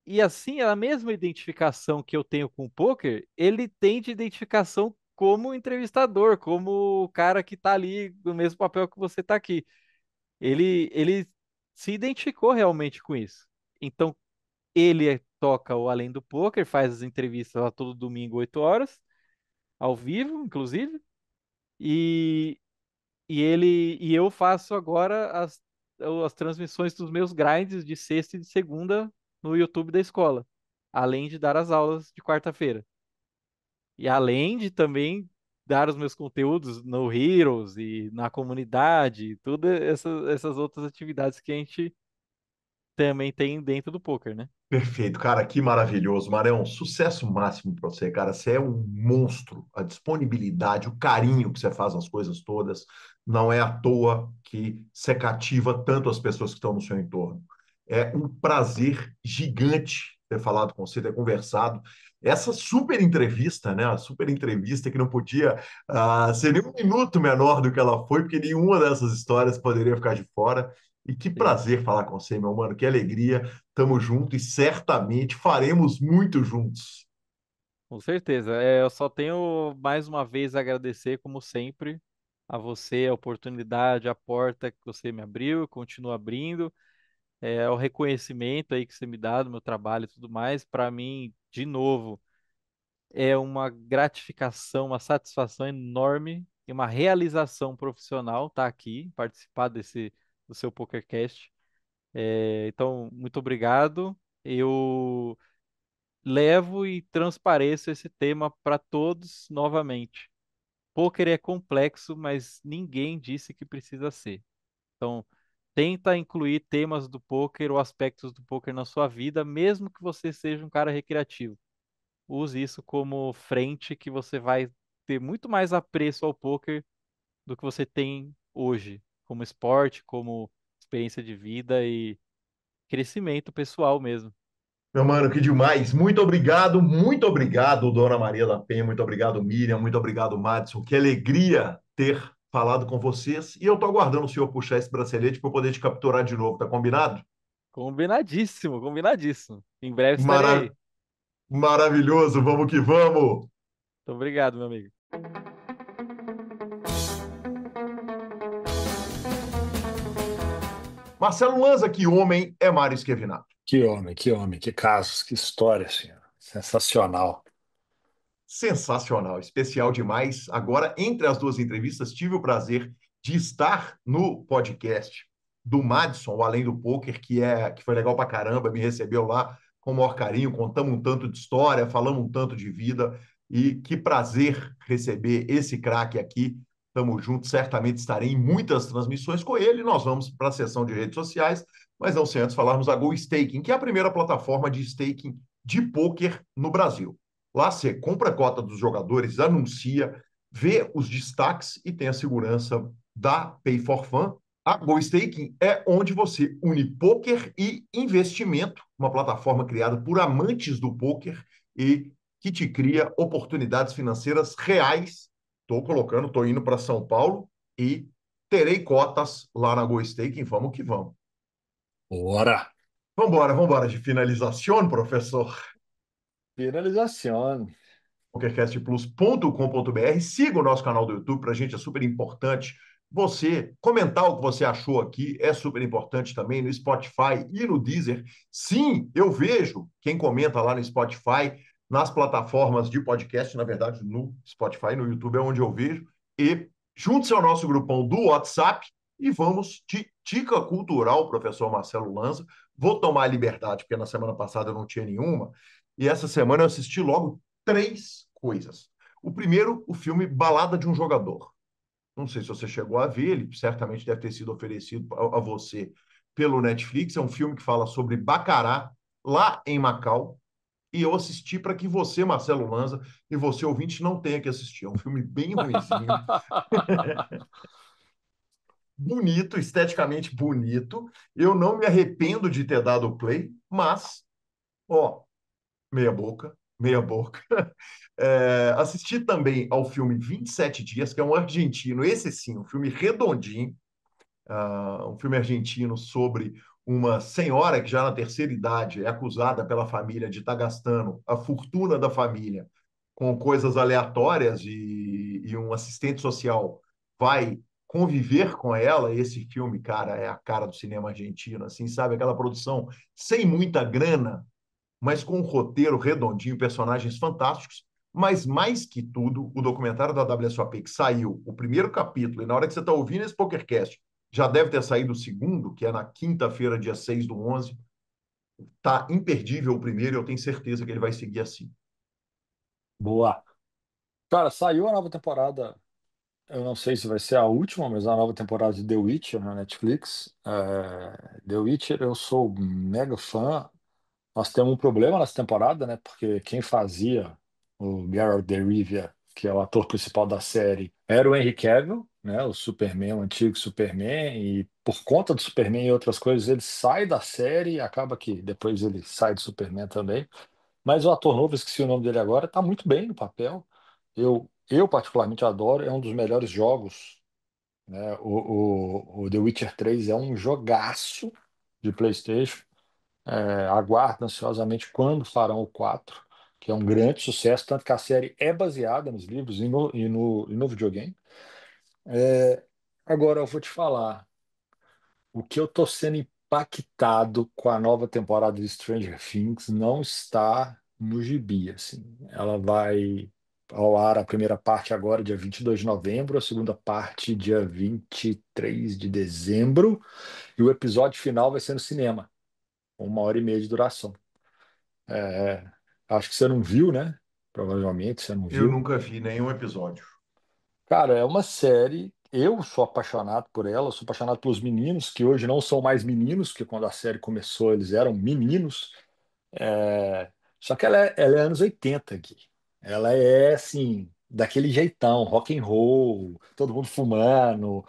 E assim, a mesma identificação que eu tenho com o poker, ele tem de identificação como entrevistador, como o cara que tá ali no mesmo papel que você tá aqui. Ele se identificou realmente com isso. Então, ele toca o Além do Poker, faz as entrevistas lá todo domingo, 8 horas, ao vivo, inclusive, e, e eu faço agora as transmissões dos meus grinds de sexta e de segunda no YouTube da escola, além de dar as aulas de quarta-feira. E além de também dar os meus conteúdos no Heroes e na comunidade, todas essas outras atividades que a gente também tem dentro do poker, né? Perfeito, cara, que maravilhoso. Marão, sucesso máximo para você, cara. Você é um monstro. A disponibilidade, o carinho que você faz nas coisas todas, não é à toa que você cativa tanto as pessoas que estão no seu entorno. É um prazer gigante ter falado com você, ter conversado. Essa super entrevista, né? A super entrevista que não podia ser nem um minuto menor do que ela foi, porque nenhuma dessas histórias poderia ficar de fora. E que Sim, prazer falar com você, meu mano. Que alegria. Tamo junto e certamente faremos muito juntos. com certeza. Eu só tenho mais uma vez a agradecer, como sempre, a você, a oportunidade, a porta que você me abriu, continua abrindo, o reconhecimento aí que você me dá do meu trabalho e tudo mais. Para mim, de novo. é uma gratificação, uma satisfação enorme e uma realização profissional estar aqui, participar do seu PokerCast. Então, muito obrigado. Eu levo e transpareço esse tema para todos novamente. Poker é complexo, mas ninguém disse que precisa ser. Então, tenta incluir temas do poker ou aspectos do poker na sua vida, mesmo que você seja um cara recreativo. Use isso como frente que você vai ter muito mais apreço ao poker do que você tem hoje, como esporte, como experiência de vida e crescimento pessoal mesmo. Meu mano, que demais. Muito obrigado, Dona Maria da Penha, muito obrigado, Miriam, muito obrigado, Madison. Que alegria ter falado com vocês. E eu tô aguardando o senhor puxar esse bracelete para eu poder te capturar de novo, tá combinado? Combinadíssimo, combinadíssimo. Em breve estarei aí. Mara... Maravilhoso, vamos que vamos. Muito obrigado, meu amigo. Marcelo Lanza, que homem é Mário Esquevinato? Que homem, que casos, que história, senhor. Sensacional. Sensacional, especial demais. Agora, entre as duas entrevistas, tive o prazer de estar no podcast do Madison, o Além do Poker, que foi legal pra caramba, me recebeu lá com o maior carinho, contamos um tanto de história, falamos um tanto de vida, e que prazer receber esse craque aqui. Tamo junto, certamente estarei em muitas transmissões com ele. Nós vamos para a sessão de redes sociais, mas não sem antes falarmos da Go Staking, que é a primeira plataforma de staking de poker no Brasil. Lá você compra a cota dos jogadores, anuncia, vê os destaques e tem a segurança da Pay for Fun. A Go Staking é onde você une poker e investimento, uma plataforma criada por amantes do poker e que te cria oportunidades financeiras reais. Estou indo para São Paulo e terei cotas lá na Go Staking. Vamos que vamos. Bora! Vamos embora de finalização, professor. Finalização. pokercastplus.com.br. Siga o nosso canal do YouTube, para a gente é super importante. Você comentar o que você achou aqui é super importante também no Spotify e no Deezer. Sim, eu vejo quem comenta lá no Spotify, nas plataformas de podcast, na verdade, no Spotify, no YouTube é onde eu vejo. E junte-se ao nosso grupão do WhatsApp e vamos de dica cultural, professor Marcelo Lanza. Vou tomar a liberdade, porque na semana passada eu não tinha nenhuma. E essa semana eu assisti logo três coisas. O primeiro, o filme Balada de um Jogador. Não sei se você chegou a ver, ele certamente deve ter sido oferecido a você pelo Netflix. É um filme que fala sobre Baccarat, lá em Macau. E eu assisti para que você, Marcelo Lanza, e você, ouvinte, não tenha que assistir. É um filme bem ruinzinho, bonito, esteticamente bonito. Eu não me arrependo de ter dado o play, mas, ó, meia boca, meia boca. Assisti também ao filme 27 Dias, que é um argentino, esse sim, um filme redondinho, um filme argentino sobre uma senhora que já na terceira idade é acusada pela família de estar gastando a fortuna da família com coisas aleatórias e um assistente social vai conviver com ela. Esse filme, cara, é a cara do cinema argentino, assim, sabe? Aquela produção sem muita grana, mas com um roteiro redondinho, personagens fantásticos. Mas, mais que tudo, o documentário da WSOP, que saiu o primeiro capítulo, e na hora que você está ouvindo esse PokerCast, já deve ter saído o segundo, que é na quinta-feira, dia 6/11. Tá imperdível o primeiro, e eu tenho certeza que ele vai seguir assim. Boa. Cara, saiu a nova temporada. Eu não sei se vai ser a última, mas a nova temporada de The Witcher na Netflix. The Witcher, eu sou mega fã. Nós temos um problema nessa temporada, né? Porque quem fazia o Geralt de Rivia, que é o ator principal da série, era o Henry Cavill, né? O Superman, o antigo Superman. E por conta do Superman e outras coisas, ele sai da série e acaba que depois ele sai do Superman também. Mas o ator novo, esqueci o nome dele agora, tá muito bem no papel. Eu particularmente adoro, é um dos melhores jogos, né? O The Witcher 3 é um jogaço de PlayStation. Aguardo ansiosamente quando farão o 4, que é um grande sucesso, tanto que a série é baseada nos livros e no videogame. É, Agora eu vou te falar, o que eu tô sendo impactado com a nova temporada de Stranger Things não está no gibi, assim. Ela vai ao ar a primeira parte agora, dia 22 de novembro, a segunda parte, dia 23 de dezembro, e o episódio final vai ser no cinema, com 1 hora e meia de duração. É, acho que você não viu, né? Provavelmente você não Eu viu. nunca vi nenhum episódio. Cara, é uma série. Eu sou apaixonado por ela, eu sou apaixonado pelos meninos, que hoje não são mais meninos, que quando a série começou eles eram meninos. É, só que ela é anos 80 aqui. Ela é assim, daquele jeitão, rock and roll, todo mundo fumando,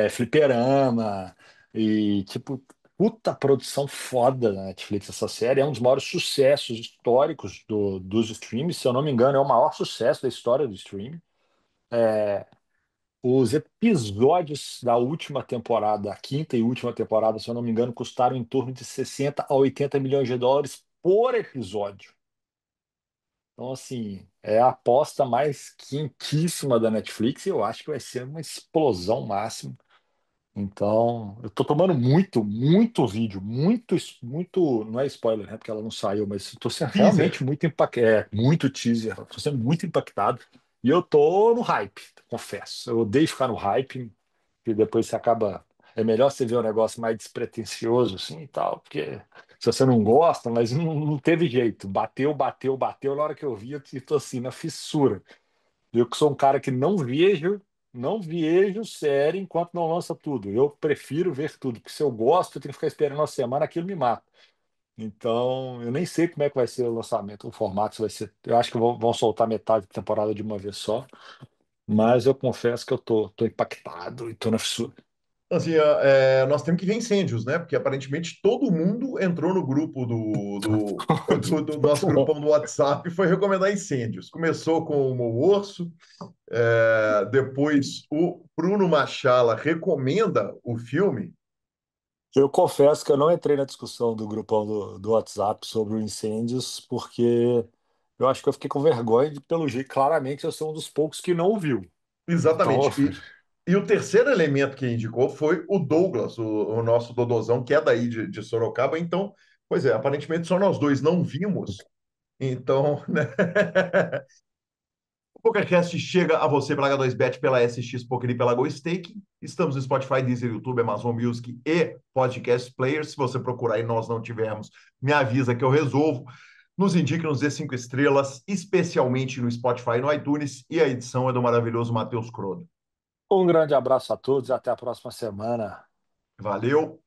fliperama, e tipo, puta produção foda da Netflix essa série. É um dos maiores sucessos históricos dos streams, se eu não me engano, é o maior sucesso da história do streaming. Os episódios da última temporada, a quinta e última temporada, se eu não me engano, custaram em torno de 60 a 80 milhões de dólares por episódio. Então, assim, é a aposta mais quentíssima da Netflix e eu acho que vai ser uma explosão máxima. Então, eu tô tomando muito vídeo, muito, não é spoiler, né, porque ela não saiu, mas tô sendo realmente Teaser. muito impactado, muito teaser, tô sendo muito impactado e eu tô no hype, confesso. Eu odeio ficar no hype, que depois você acaba, é melhor você ver um negócio mais despretensioso assim e tal, porque se você não gosta, mas não teve jeito, bateu, na hora que eu vi, eu tô assim, na fissura. Eu que sou um cara que não vejo série enquanto não lança tudo. Eu prefiro ver tudo, porque se eu gosto, eu tenho que ficar esperando uma semana, aquilo me mata. Então, eu nem sei como é que vai ser o lançamento, o formato se vai ser. Eu acho que vão soltar metade da temporada de uma vez só, mas eu confesso que eu tô impactado e tô na fissura. Assim, nós temos que ver incêndios, né? Porque aparentemente todo mundo entrou no grupo do nosso grupão do WhatsApp e foi recomendar incêndios. Começou com o Urso, depois o Bruno Machala recomenda o filme. Eu confesso que eu não entrei na discussão do grupão do WhatsApp sobre os incêndios, porque eu acho que eu fiquei com vergonha de, pelo jeito, claramente eu sou um dos poucos que não viu. Então, Exatamente. E o terceiro elemento que indicou foi o Douglas, o nosso Dodozão, que é daí de Sorocaba. Então, pois é, aparentemente só nós dois não vimos. Então, né? O PokerCast chega a você pela H2Bet, pela SX Poker e pela Go Stake. Estamos no Spotify, Deezer, YouTube, Amazon Music e Podcast Player. Se você procurar e nós não tivermos, me avisa que eu resolvo. Nos indique, nos dê 5 estrelas, especialmente no Spotify e no iTunes. E a edição é do maravilhoso Matheus Crodo. um grande abraço a todos e até a próxima semana. Valeu!